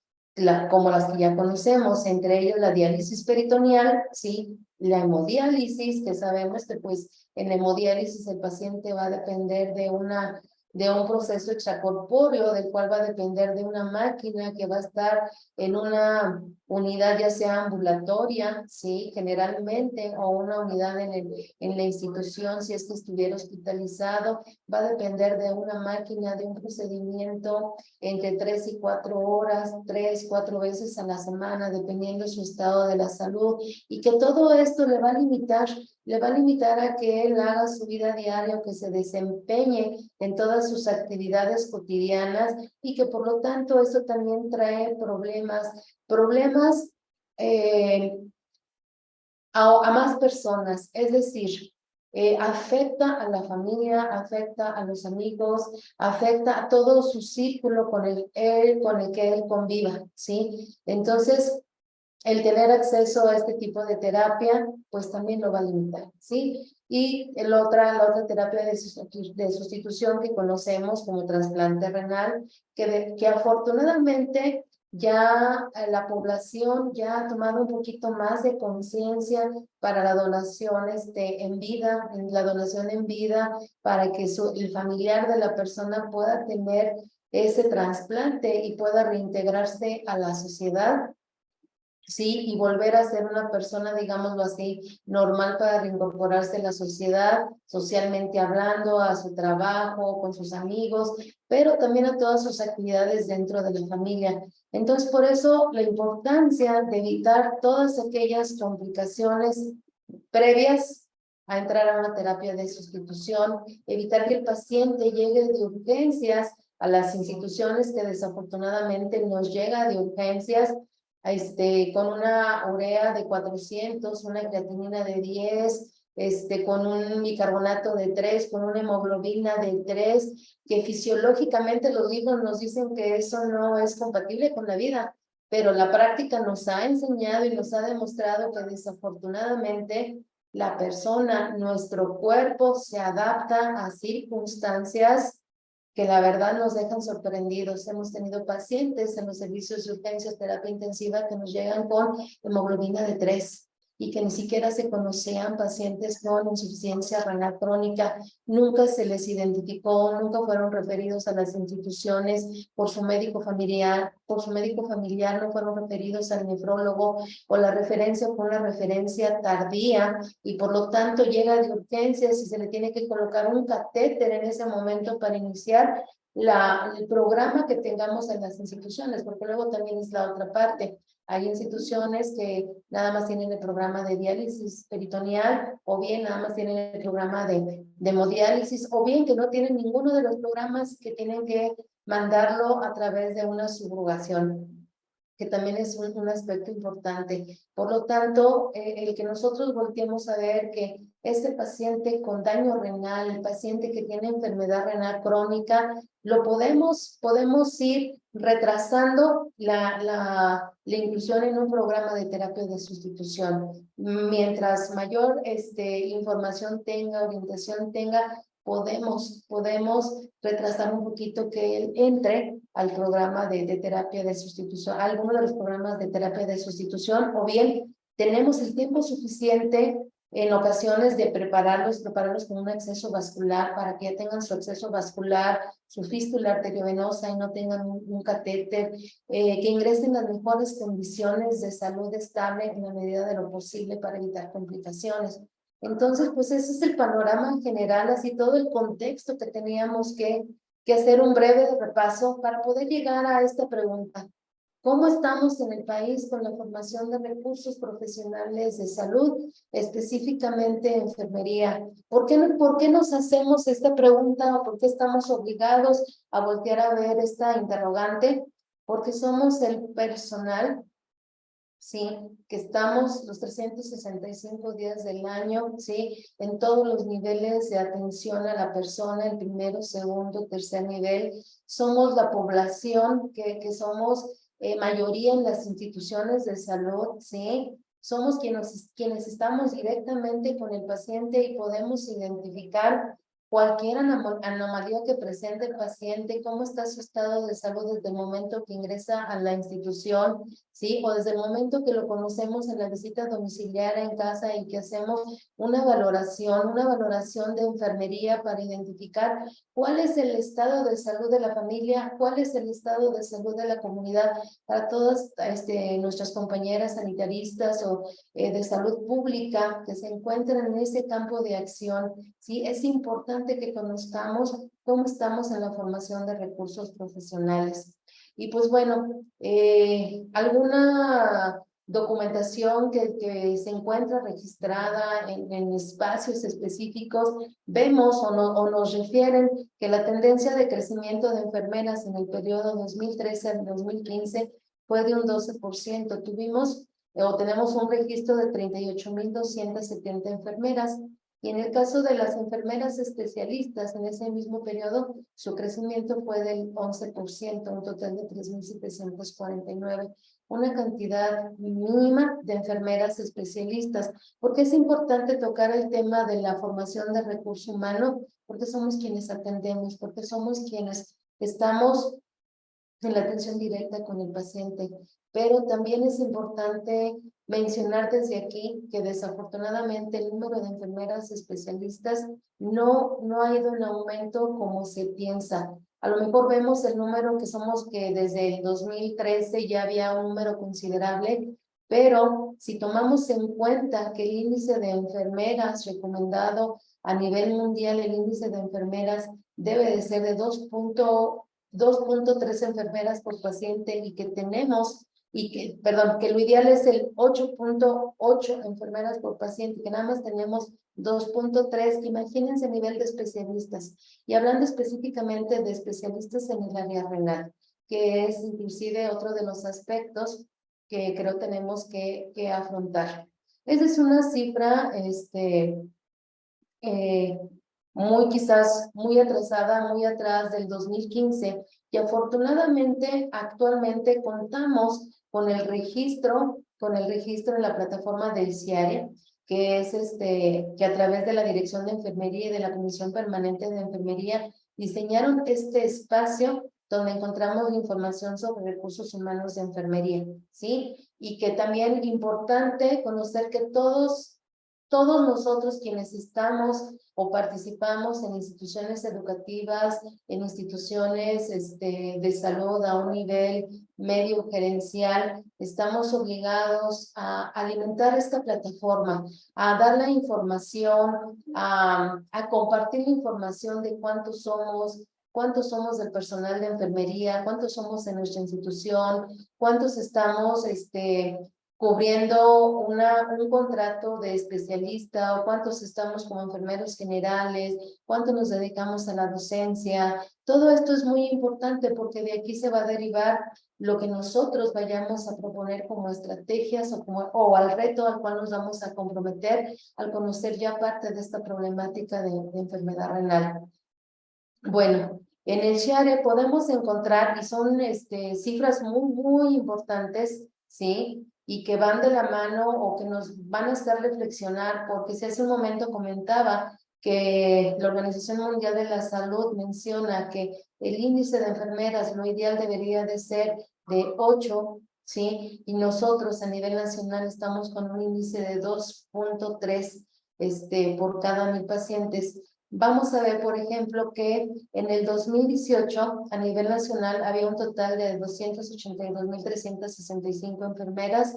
Speaker 2: como las que ya conocemos, entre ellos la diálisis peritoneal, sí, la hemodiálisis, que sabemos que pues en hemodiálisis el paciente va a depender de un proceso extracorpóreo, del cual va a depender de una máquina que va a estar en una unidad ya sea ambulatoria, sí, generalmente, o una unidad en la institución, si es que estuviera hospitalizado, va a depender de una máquina, de un procedimiento entre 3 y 4 horas, 3, 4 veces a la semana, dependiendo su estado de la salud, y que todo esto le va a limitar a que él haga su vida diaria, que se desempeñe en todas sus actividades cotidianas y que por lo tanto eso también trae problemas a más personas, es decir, afecta a la familia, afecta a los amigos, afecta a todo su círculo con el que él conviva, ¿sí? Entonces, el tener acceso a este tipo de terapia, pues también lo va a limitar, ¿sí? Y la otra terapia de sustitución que conocemos como trasplante renal, que afortunadamente ya la población ya ha tomado un poquito más de conciencia para la donación en vida, la donación en vida, para que el familiar de la persona pueda tener ese trasplante y pueda reintegrarse a la sociedad. Sí, y volver a ser una persona, digámoslo así, normal para reincorporarse a la sociedad, socialmente hablando, a su trabajo, con sus amigos, pero también a todas sus actividades dentro de la familia. Entonces, por eso la importancia de evitar todas aquellas complicaciones previas a entrar a una terapia de sustitución, evitar que el paciente llegue de urgencias a las instituciones que desafortunadamente nos llega de urgencias con una urea de 400, una creatinina de 10, con un bicarbonato de 3, con una hemoglobina de 3, que fisiológicamente los libros nos dicen que eso no es compatible con la vida, pero la práctica nos ha enseñado y nos ha demostrado que desafortunadamente la persona, nuestro cuerpo se adapta a circunstancias que la verdad nos dejan sorprendidos. Hemos tenido pacientes en los servicios de urgencias, terapia intensiva, que nos llegan con hemoglobina de 3 y que ni siquiera se conocían, pacientes con insuficiencia renal crónica, nunca se les identificó, nunca fueron referidos a las instituciones por su médico familiar, no fueron referidos al nefrólogo, o la referencia fue una referencia tardía y por lo tanto llega de urgencias y se le tiene que colocar un catéter en ese momento para iniciar el programa que tengamos en las instituciones, porque luego también es la otra parte. Hay instituciones que nada más tienen el programa de diálisis peritoneal, o bien nada más tienen el programa de hemodiálisis, o bien que no tienen ninguno de los programas, que tienen que mandarlo a través de una subrogación, que también es un aspecto importante. Por lo tanto, el que nosotros volteemos a ver que este paciente con daño renal, el paciente que tiene enfermedad renal crónica, lo podemos ir retrasando la inclusión en un programa de terapia de sustitución. Mientras mayor información tenga, orientación tenga, podemos retrasar un poquito que él entre al programa de terapia de sustitución, a alguno de los programas de terapia de sustitución, o bien tenemos el tiempo suficiente en ocasiones de prepararlos con un acceso vascular, para que ya tengan su acceso vascular, su fístula arteriovenosa y no tengan un catéter, que ingresen en las mejores condiciones de salud estable en la medida de lo posible para evitar complicaciones. Entonces, pues ese es el panorama general, así todo el contexto que teníamos que hacer un breve repaso para poder llegar a esta pregunta. ¿Cómo estamos en el país con la formación de recursos profesionales de salud, específicamente enfermería? ¿Por qué nos hacemos esta pregunta o por qué estamos obligados a voltear a ver esta interrogante? Porque somos el personal, sí, que estamos los 365 días del año, sí, en todos los niveles de atención a la persona, el primero, segundo, tercer nivel. Somos la población que somos mayoría en las instituciones de salud, sí. Somos quienes estamos directamente con el paciente y podemos identificar cualquier anomalía que presente el paciente, cómo está su estado de salud desde el momento que ingresa a la institución, ¿sí? O desde el momento que lo conocemos en la visita domiciliaria en casa y que hacemos una valoración de enfermería para identificar cuál es el estado de salud de la familia, cuál es el estado de salud de la comunidad, para todas nuestras compañeras sanitaristas o de salud pública que se encuentran en ese campo de acción, ¿sí? Es importante que conozcamos cómo estamos en la formación de recursos profesionales. Y pues bueno, alguna documentación que se encuentra registrada en espacios específicos, vemos o nos refieren que la tendencia de crecimiento de enfermeras en el periodo 2013 al 2015 fue de un 12%. Tenemos un registro de 38,270 enfermeras, Y en el caso de las enfermeras especialistas, en ese mismo periodo, su crecimiento fue del 11%, un total de 3.749, una cantidad mínima de enfermeras especialistas. ¿Por qué es importante tocar el tema de la formación de recurso humano? Porque somos quienes atendemos, porque somos quienes estamos en la atención directa con el paciente. Pero también es importante mencionar desde aquí que desafortunadamente el número de enfermeras especialistas no ha ido en aumento como se piensa. A lo mejor vemos el número que somos, que desde el 2013 ya había un número considerable, pero si tomamos en cuenta que el índice de enfermeras recomendado a nivel mundial, el índice de enfermeras debe de ser de 2.3 enfermeras por paciente y que tenemos, que lo ideal es el 8.8 enfermeras por paciente, que nada más tenemos 2.3, imagínense el nivel de especialistas. Y hablando específicamente de especialistas en el área renal, que es inclusive otro de los aspectos que creo tenemos que afrontar. Esa es una cifra, quizás muy atrasada, muy atrás del 2015, y afortunadamente actualmente contamos con el registro en la plataforma del CIARE, que es que a través de la Dirección de Enfermería y de la Comisión Permanente de Enfermería diseñaron este espacio donde encontramos información sobre recursos humanos de enfermería, ¿sí? Y que también es importante conocer que todos nosotros quienes estamos o participamos en instituciones educativas, en instituciones de salud a un nivel medio gerencial, estamos obligados a alimentar esta plataforma, a dar la información, a compartir la información de cuántos somos del personal de enfermería, cuántos somos en nuestra institución, cuántos estamos cubriendo un contrato de especialista, o cuántos estamos como enfermeros generales, cuánto nos dedicamos a la docencia. Todo esto es muy importante porque de aquí se va a derivar lo que nosotros vayamos a proponer como estrategias o al reto al cual nos vamos a comprometer al conocer ya parte de esta problemática de enfermedad renal. Bueno, en el SHARE podemos encontrar, y son cifras muy importantes, ¿sí? Y que van de la mano o que nos van a hacer reflexionar, porque si hace un momento comentaba que la Organización Mundial de la Salud menciona que el índice de enfermeras, lo ideal debería de ser de 8, ¿sí? Y nosotros a nivel nacional estamos con un índice de 2.3 por cada 1,000 pacientes. Vamos a ver, por ejemplo, que en el 2018 a nivel nacional había un total de 282.365 enfermeras,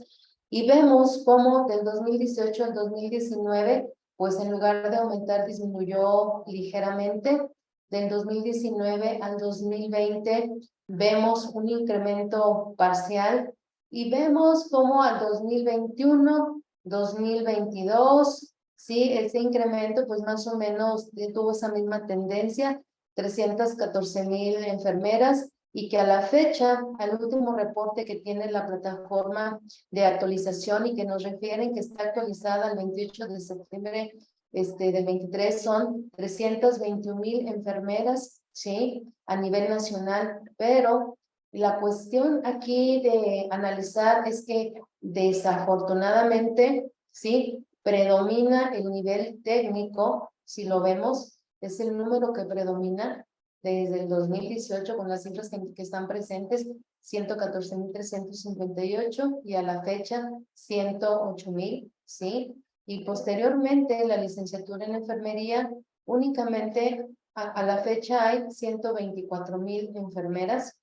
Speaker 2: y vemos cómo del 2018 al 2019, pues en lugar de aumentar, disminuyó ligeramente. Del 2019 al 2020 vemos un incremento parcial, y vemos cómo al 2021, 2022, sí, ese incremento pues más o menos tuvo esa misma tendencia, 314,000 enfermeras, y que a la fecha, al último reporte que tiene la plataforma de actualización y que nos refieren que está actualizada el 28 de septiembre del 23, son 321,000 enfermeras, ¿sí? A nivel nacional, pero la cuestión aquí de analizar es que desafortunadamente, ¿sí? Predomina el nivel técnico, si lo vemos, es el número que predomina desde el 2018 con las cifras que están presentes, 114,358, y a la fecha 108,000, ¿sí? Y posteriormente la licenciatura en enfermería, únicamente a la fecha hay 124,000 enfermeras,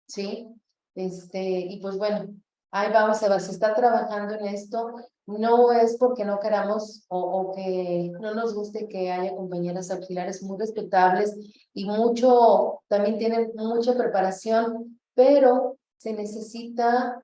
Speaker 2: ¿sí? Y pues bueno, ahí vamos, se está trabajando en esto. No es porque no queramos o que no nos guste que haya compañeras auxiliares muy respetables y también tienen mucha preparación, pero se necesita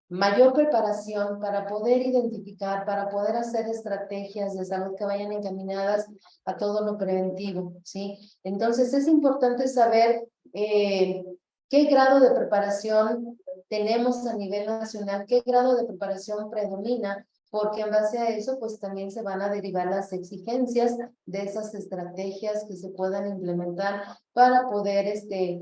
Speaker 2: mayor preparación para poder identificar, para poder hacer estrategias de salud que vayan encaminadas a todo lo preventivo, ¿sí? Entonces es importante saber qué grado de preparación tenemos a nivel nacional, qué grado de preparación predomina, porque en base a eso, pues también se van a derivar las exigencias de esas estrategias que se puedan implementar para poder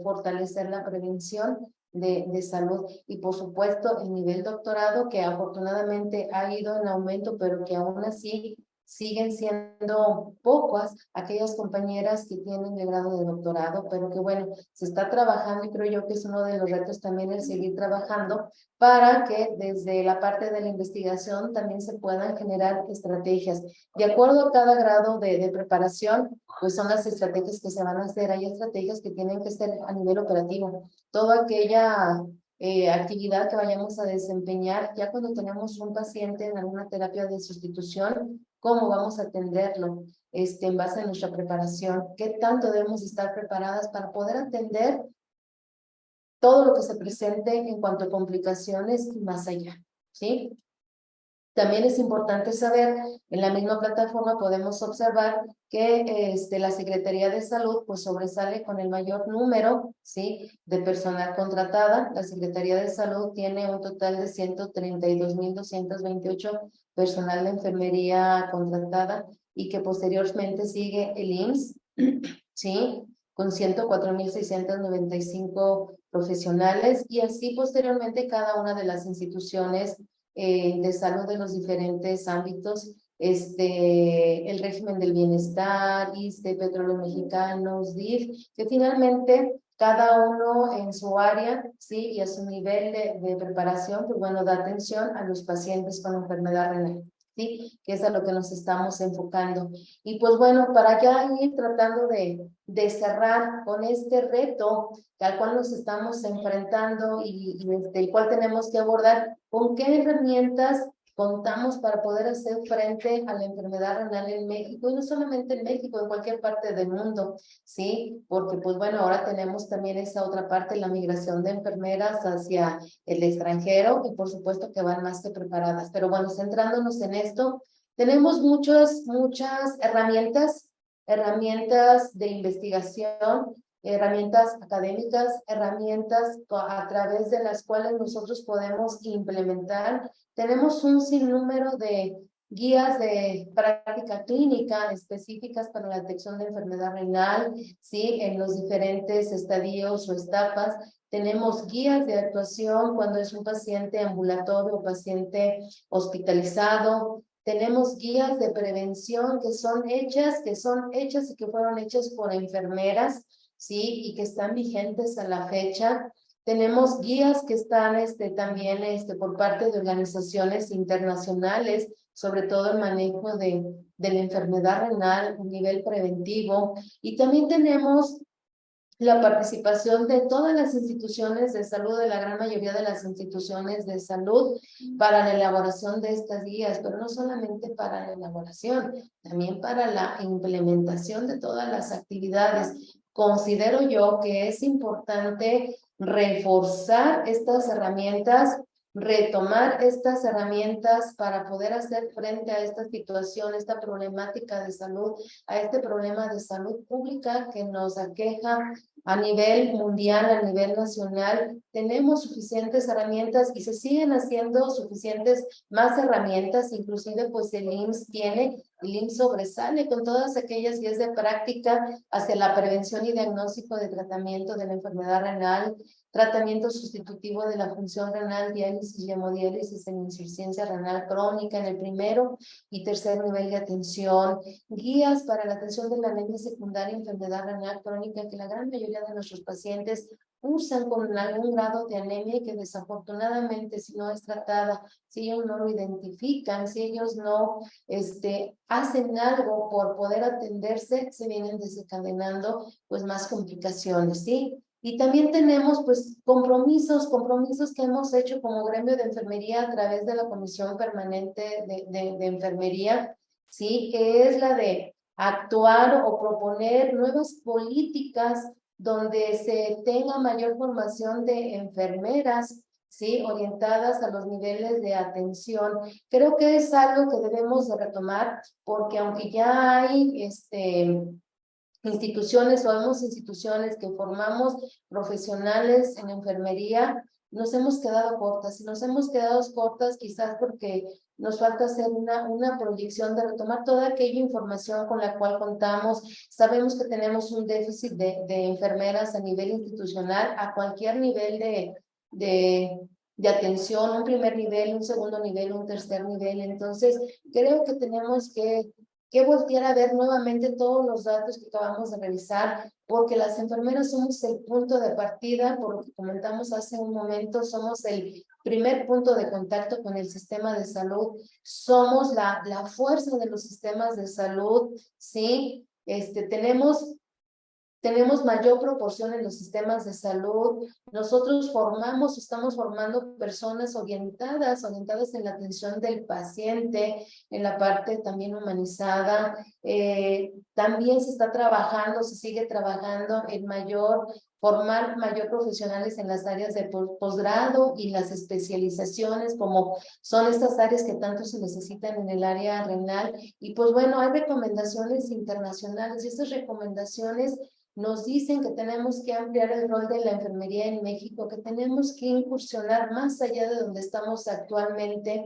Speaker 2: fortalecer la prevención de salud. Y por supuesto, el nivel doctorado, que afortunadamente ha ido en aumento, pero que aún así siguen siendo pocas aquellas compañeras que tienen el grado de doctorado, pero que bueno, se está trabajando y creo yo que es uno de los retos también el seguir trabajando para que desde la parte de la investigación también se puedan generar estrategias. De acuerdo a cada grado de preparación, pues son las estrategias que se van a hacer. Hay estrategias que tienen que ser a nivel operativo. Toda aquella actividad que vayamos a desempeñar, ya cuando tenemos un paciente en alguna terapia de sustitución, ¿cómo vamos a atenderlo? En base a nuestra preparación, ¿qué tanto debemos estar preparadas para poder atender todo lo que se presente en cuanto a complicaciones y más allá? ¿Sí? También es importante saber, en la misma plataforma podemos observar que la Secretaría de Salud pues sobresale con el mayor número, ¿sí?, de personal contratada. La Secretaría de Salud tiene un total de 132,228 personal de enfermería contratada y que posteriormente sigue el IMSS, ¿sí?, con 104,695 profesionales y así posteriormente cada una de las instituciones de salud de los diferentes ámbitos, el régimen del bienestar, ISSSTE, Petróleos Mexicanos, DIF, que finalmente cada uno en su área, sí, y a su nivel de preparación, pues bueno, da atención a los pacientes con enfermedad renal, sí, que es a lo que nos estamos enfocando. Y pues bueno, para ya ir tratando de cerrar con este reto al cual nos estamos enfrentando y el cual tenemos que abordar, ¿con qué herramientas contamos para poder hacer frente a la enfermedad renal en México? Y no solamente en México, en cualquier parte del mundo, ¿sí? Porque pues bueno, ahora tenemos también esa otra parte, la migración de enfermeras hacia el extranjero y por supuesto que van más que preparadas. Pero bueno, centrándonos en esto, tenemos muchas herramientas de investigación, herramientas académicas, herramientas a través de las cuales nosotros podemos implementar. Tenemos un sinnúmero de guías de práctica clínica específicas para la detección de enfermedad renal, ¿sí?, en los diferentes estadios o etapas. Tenemos guías de actuación cuando es un paciente ambulatorio o paciente hospitalizado. Tenemos guías de prevención que son hechas y que fueron hechas por enfermeras, ¿sí?, y que están vigentes a la fecha. Tenemos guías que están también por parte de organizaciones internacionales, sobre todo el manejo de la enfermedad renal a nivel preventivo. Y también tenemos la participación de todas las instituciones de salud, de la gran mayoría de las instituciones de salud, para la elaboración de estas guías, pero no solamente para la elaboración, también para la implementación de todas las actividades. Considero yo que es importante reforzar estas herramientas, retomar estas herramientas para poder hacer frente a esta situación, esta problemática de salud, a este problema de salud pública que nos aqueja a nivel mundial, a nivel nacional. Tenemos suficientes herramientas y se siguen haciendo suficientes más herramientas, inclusive pues el IMSS sobresale con todas aquellas guías de práctica hacia la prevención y diagnóstico de tratamiento de la enfermedad renal, tratamiento sustitutivo de la función renal, diálisis y hemodiálisis en insuficiencia renal crónica en el primero y tercer nivel de atención, guías para la atención de la anemia secundaria y enfermedad renal crónica que la gran mayoría de nuestros pacientes usan con algún grado de anemia y que desafortunadamente si no es tratada, si ellos no lo identifican, si ellos no hacen algo por poder atenderse, se vienen desencadenando pues más complicaciones, ¿sí? Y también tenemos pues compromisos que hemos hecho como gremio de enfermería a través de la Comisión Permanente de Enfermería, ¿sí? Que es la de actuar o proponer nuevas políticas donde se tenga mayor formación de enfermeras, ¿sí?, orientadas a los niveles de atención. Creo que es algo que debemos de retomar porque aunque ya hay instituciones o hemos instituciones que formamos profesionales en enfermería, nos hemos quedado cortas. Y nos hemos quedado cortas quizás porque nos falta hacer una proyección de retomar toda aquella información con la cual contamos. Sabemos que tenemos un déficit de enfermeras a nivel institucional, a cualquier nivel de, de atención, un primer nivel, un segundo nivel, un tercer nivel. Entonces, creo que tenemos que voltear a ver nuevamente todos los datos que acabamos de revisar, porque las enfermeras somos el punto de partida, por lo que comentamos hace un momento, somos el primer punto de contacto con el sistema de salud, somos la fuerza de los sistemas de salud, ¿sí? Tenemos mayor proporción en los sistemas de salud. Nosotros estamos formando personas orientadas en la atención del paciente, en la parte también humanizada. También se está trabajando, se sigue trabajando en formar mayor profesionales en las áreas de posgrado y las especializaciones, como son estas áreas que tanto se necesitan en el área renal. Y pues bueno, hay recomendaciones internacionales y estas recomendaciones nos dicen que tenemos que ampliar el rol de la enfermería en México, que tenemos que incursionar más allá de donde estamos actualmente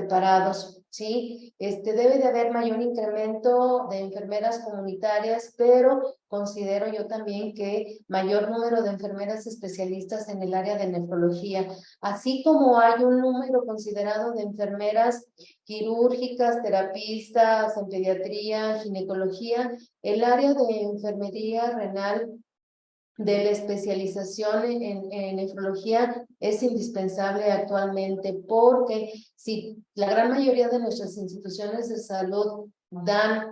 Speaker 2: parados, ¿sí? Debe de haber mayor incremento de enfermeras comunitarias, pero considero yo también que mayor número de enfermeras especialistas en el área de nefrología, así como hay un número considerado de enfermeras quirúrgicas, terapistas, en pediatría, ginecología. El área de enfermería renal de la especialización en nefrología es indispensable actualmente porque si la gran mayoría de nuestras instituciones de salud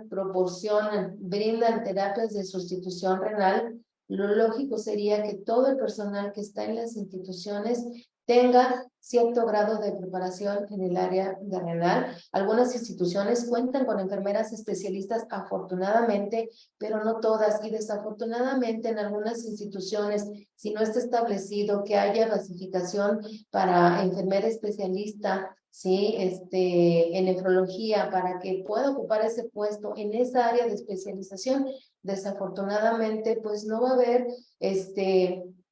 Speaker 2: proporcionan, brindan terapias de sustitución renal, lo lógico sería que todo el personal que está en las instituciones tenga cierto grado de preparación en el área de renal. Algunas instituciones cuentan con enfermeras especialistas, afortunadamente, pero no todas. Y desafortunadamente en algunas instituciones, si no está establecido que haya basificación para enfermera especialista, ¿sí? En nefrología, para que pueda ocupar ese puesto en esa área de especialización, desafortunadamente, pues no va a haber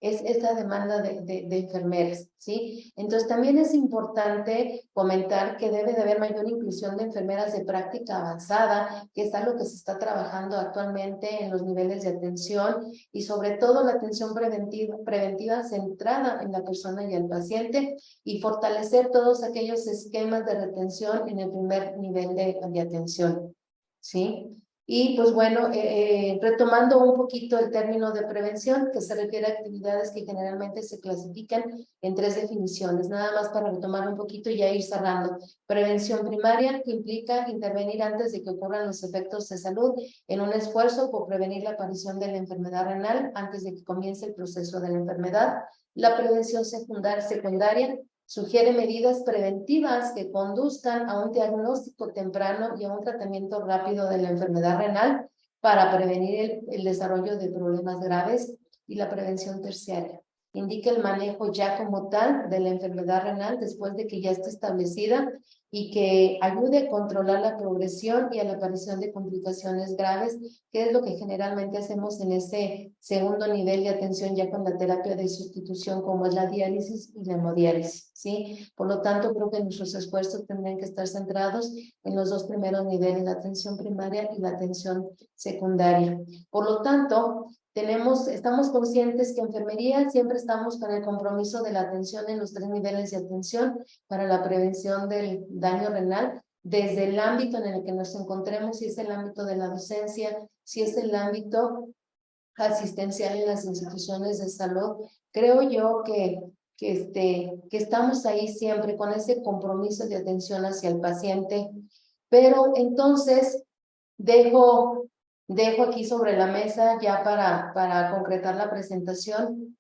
Speaker 2: es esta demanda de enfermeras, ¿sí? Entonces también es importante comentar que debe de haber mayor inclusión de enfermeras de práctica avanzada, que es algo que se está trabajando actualmente en los niveles de atención y sobre todo la atención preventiva centrada en la persona y el paciente y fortalecer todos aquellos esquemas de retención en el primer nivel de atención, ¿sí? Y pues bueno, retomando un poquito el término de prevención, que se refiere a actividades que generalmente se clasifican en 3 definiciones, nada más para retomar un poquito y ya ir cerrando. Prevención primaria, que implica intervenir antes de que ocurran los efectos de salud en un esfuerzo por prevenir la aparición de la enfermedad renal antes de que comience el proceso de la enfermedad. La prevención secundaria sugiere medidas preventivas que conduzcan a un diagnóstico temprano y a un tratamiento rápido de la enfermedad renal para prevenir el desarrollo de problemas graves. Y la prevención terciaria indica el manejo ya como tal de la enfermedad renal después de que ya esté establecida y que ayude a controlar la progresión y a la aparición de complicaciones graves, que es lo que generalmente hacemos en ese segundo nivel de atención ya con la terapia de sustitución, como es la diálisis y la hemodiálisis, ¿sí? Por lo tanto, creo que nuestros esfuerzos tendrían que estar centrados en los 2 primeros niveles, la atención primaria y la atención secundaria. Por lo tanto, estamos conscientes que en enfermería siempre estamos con el compromiso de la atención en los 3 niveles de atención para la prevención del daño renal, desde el ámbito en el que nos encontremos, si es el ámbito de la docencia, si es el ámbito asistencial en las instituciones de salud. Creo yo que estamos ahí siempre con ese compromiso de atención hacia el paciente, pero entonces dejo aquí sobre la mesa ya para concretar la presentación.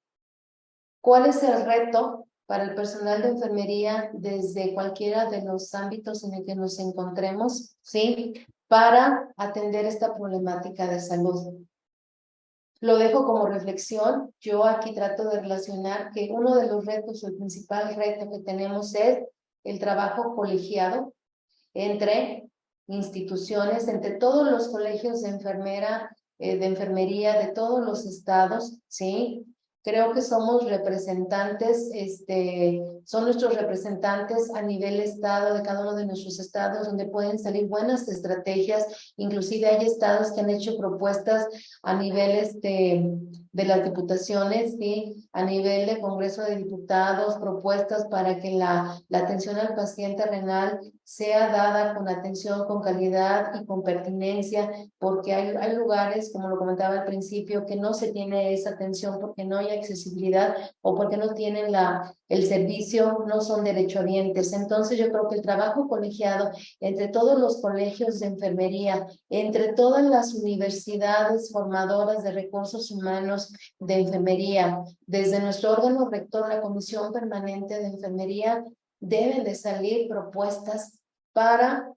Speaker 2: ¿Cuál es el reto para el personal de enfermería desde cualquiera de los ámbitos en el que nos encontremos, ¿sí? Para atender esta problemática de salud? Lo dejo como reflexión. Yo aquí trato de relacionar que uno de los retos, o el principal reto que tenemos es el trabajo colegiado entre instituciones, entre todos los colegios de enfermería de todos los estados, ¿sí? Creo que somos representantes, son nuestros representantes a nivel estado de cada uno de nuestros estados, donde pueden salir buenas estrategias. Inclusive hay estados que han hecho propuestas a nivel de las diputaciones, ¿sí? A nivel de Congreso de Diputados, propuestas para que la atención al paciente renal sea dada con atención, con calidad y con pertinencia, porque hay lugares, como lo comentaba al principio, que no se tiene esa atención porque no hay accesibilidad o porque no tienen el servicio, no son derechohabientes. Entonces yo creo que el trabajo colegiado entre todos los colegios de enfermería, entre todas las universidades formadoras de recursos humanos de enfermería, desde nuestro órgano rector, la Comisión Permanente de Enfermería, deben de salir propuestas para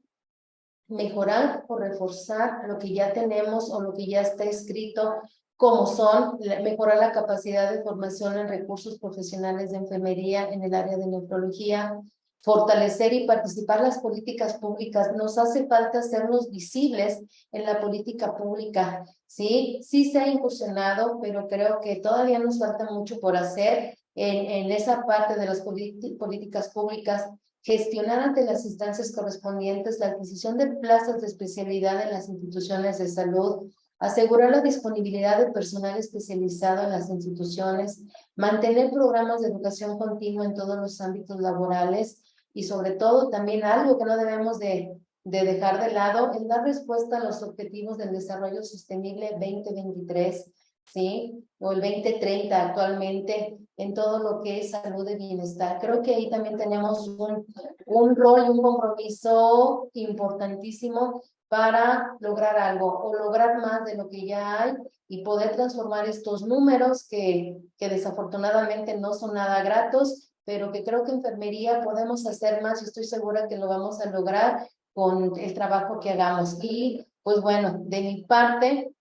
Speaker 2: mejorar o reforzar lo que ya tenemos o lo que ya está escrito, como son mejorar la capacidad de formación en recursos profesionales de enfermería en el área de nefrología, fortalecer y participar las políticas públicas. Nos hace falta hacernos visibles en la política pública. Sí, sí se ha incursionado, pero creo que todavía nos falta mucho por hacer en esa parte de las políticas públicas, gestionar ante las instancias correspondientes la adquisición de plazas de especialidad en las instituciones de salud, asegurar la disponibilidad de personal especializado en las instituciones, mantener programas de educación continua en todos los ámbitos laborales y sobre todo también algo que no debemos de dejar de lado es dar respuesta a los objetivos del desarrollo sostenible 2023, ¿sí? O el 2030 actualmente, en todo lo que es salud y bienestar. Creo que ahí también tenemos un rol y un compromiso importantísimo para lograr algo o lograr más de lo que ya hay y poder transformar estos números que desafortunadamente no son nada gratos, pero que creo que enfermería podemos hacer más y estoy segura que lo vamos a lograr con el trabajo que hagamos. Y pues bueno, de mi parte,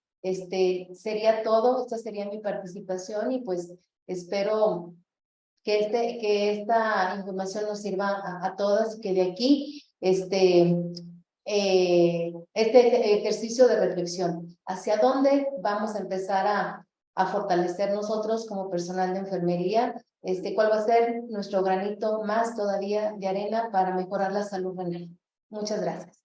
Speaker 2: sería todo, esta sería mi participación y pues espero que esta información nos sirva a todas y que de aquí, este ejercicio de reflexión, ¿hacia dónde vamos a empezar a fortalecer nosotros como personal de enfermería? ¿Cuál va a ser nuestro granito más todavía de arena para mejorar la salud renal? Muchas gracias.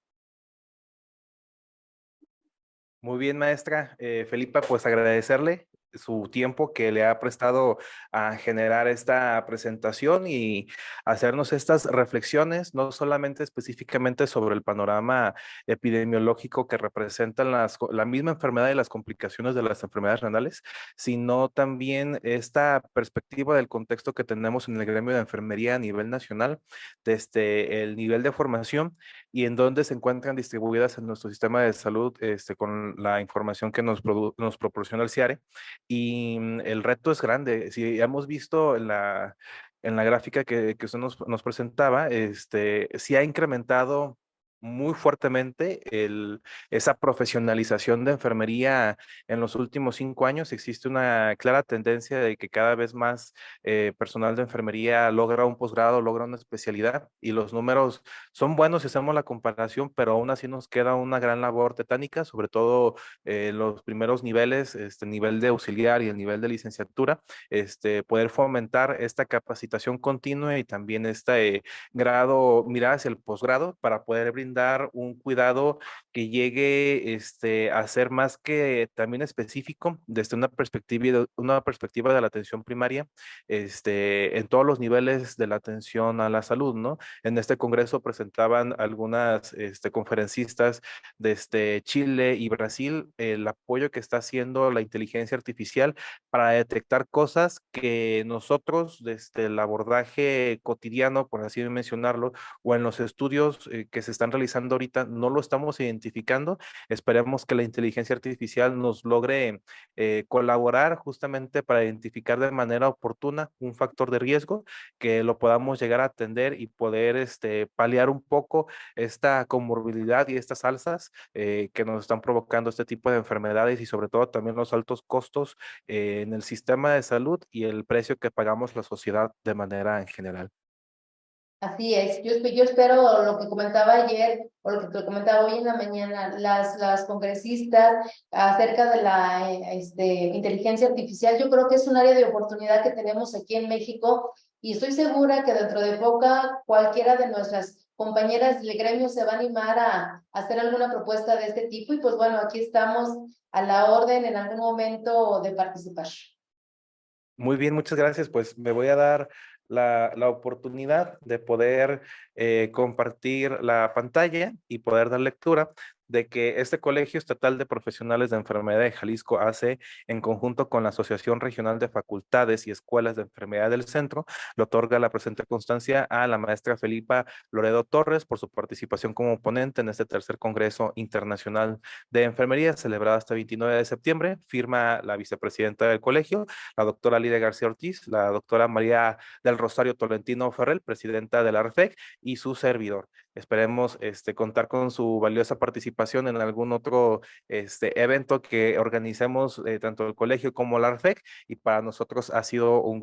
Speaker 1: Muy bien, maestra. Felipa, pues agradecerle su tiempo que le ha prestado a generar esta presentación y hacernos estas reflexiones, no solamente específicamente sobre el panorama epidemiológico que representan la misma enfermedad y las complicaciones de las enfermedades renales, sino también esta perspectiva del contexto que tenemos en el gremio de enfermería a nivel nacional, desde el nivel de formación y en dónde se encuentran distribuidas en nuestro sistema de salud con la información que nos proporciona el CIARE. Y el reto es grande. Si hemos visto en la gráfica que usted nos presentaba, sí ha incrementado muy fuertemente esa profesionalización de enfermería en los últimos 5 años. Existe una clara tendencia de que cada vez más personal de enfermería logra un posgrado, logra una especialidad y los números son buenos si hacemos la comparación, pero aún así nos queda una gran labor tetánica, sobre todo los primeros niveles, nivel de auxiliar y el nivel de licenciatura, poder fomentar esta capacitación continua y también este grado, mirar hacia el posgrado para poder brindar un cuidado que llegue a ser más que también específico desde una perspectiva de la atención primaria, en todos los niveles de la atención a la salud, ¿no? En este congreso presentaban algunas conferencistas desde Chile y Brasil el apoyo que está haciendo la inteligencia artificial para detectar cosas que nosotros desde el abordaje cotidiano, por así mencionarlo, o en los estudios que se están realizando ahorita, no lo estamos identificando. Esperemos que la inteligencia artificial nos logre colaborar justamente para identificar de manera oportuna un factor de riesgo que lo podamos llegar a atender y poder paliar un poco esta comorbilidad y estas alzas que nos están provocando este tipo de enfermedades y sobre todo también los altos costos en el sistema de salud y el precio que pagamos la sociedad de manera en general.
Speaker 2: Así es, yo espero lo que comentaba ayer o lo que te comentaba hoy en la mañana, las congresistas acerca de la inteligencia artificial, yo creo que es un área de oportunidad que tenemos aquí en México y estoy segura que dentro de poca cualquiera de nuestras compañeras del gremio se va a animar a hacer alguna propuesta de este tipo y pues bueno, aquí estamos a la orden en algún momento de participar.
Speaker 1: Muy bien, muchas gracias. Pues me voy a dar la oportunidad de poder compartir la pantalla y poder dar lectura de que este Colegio Estatal de Profesionales de Enfermedad de Jalisco hace, en conjunto con la Asociación Regional de Facultades y Escuelas de Enfermedad del Centro, le otorga la presente constancia a la maestra Felipa Loredo Torres por su participación como ponente en este tercer Congreso Internacional de Enfermería, celebrado hasta 29 de septiembre. Firma la vicepresidenta del colegio, la doctora Lidia García Ortiz, la doctora María del Rosario Tolentino Ferrell, presidenta de la RFEC, y su servidor. Esperemos contar con su valiosa participación en algún otro evento que organicemos tanto el colegio como la RFEC, y para nosotros ha sido un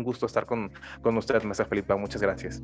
Speaker 1: gusto estar con usted, maestra Felipa. Muchas gracias.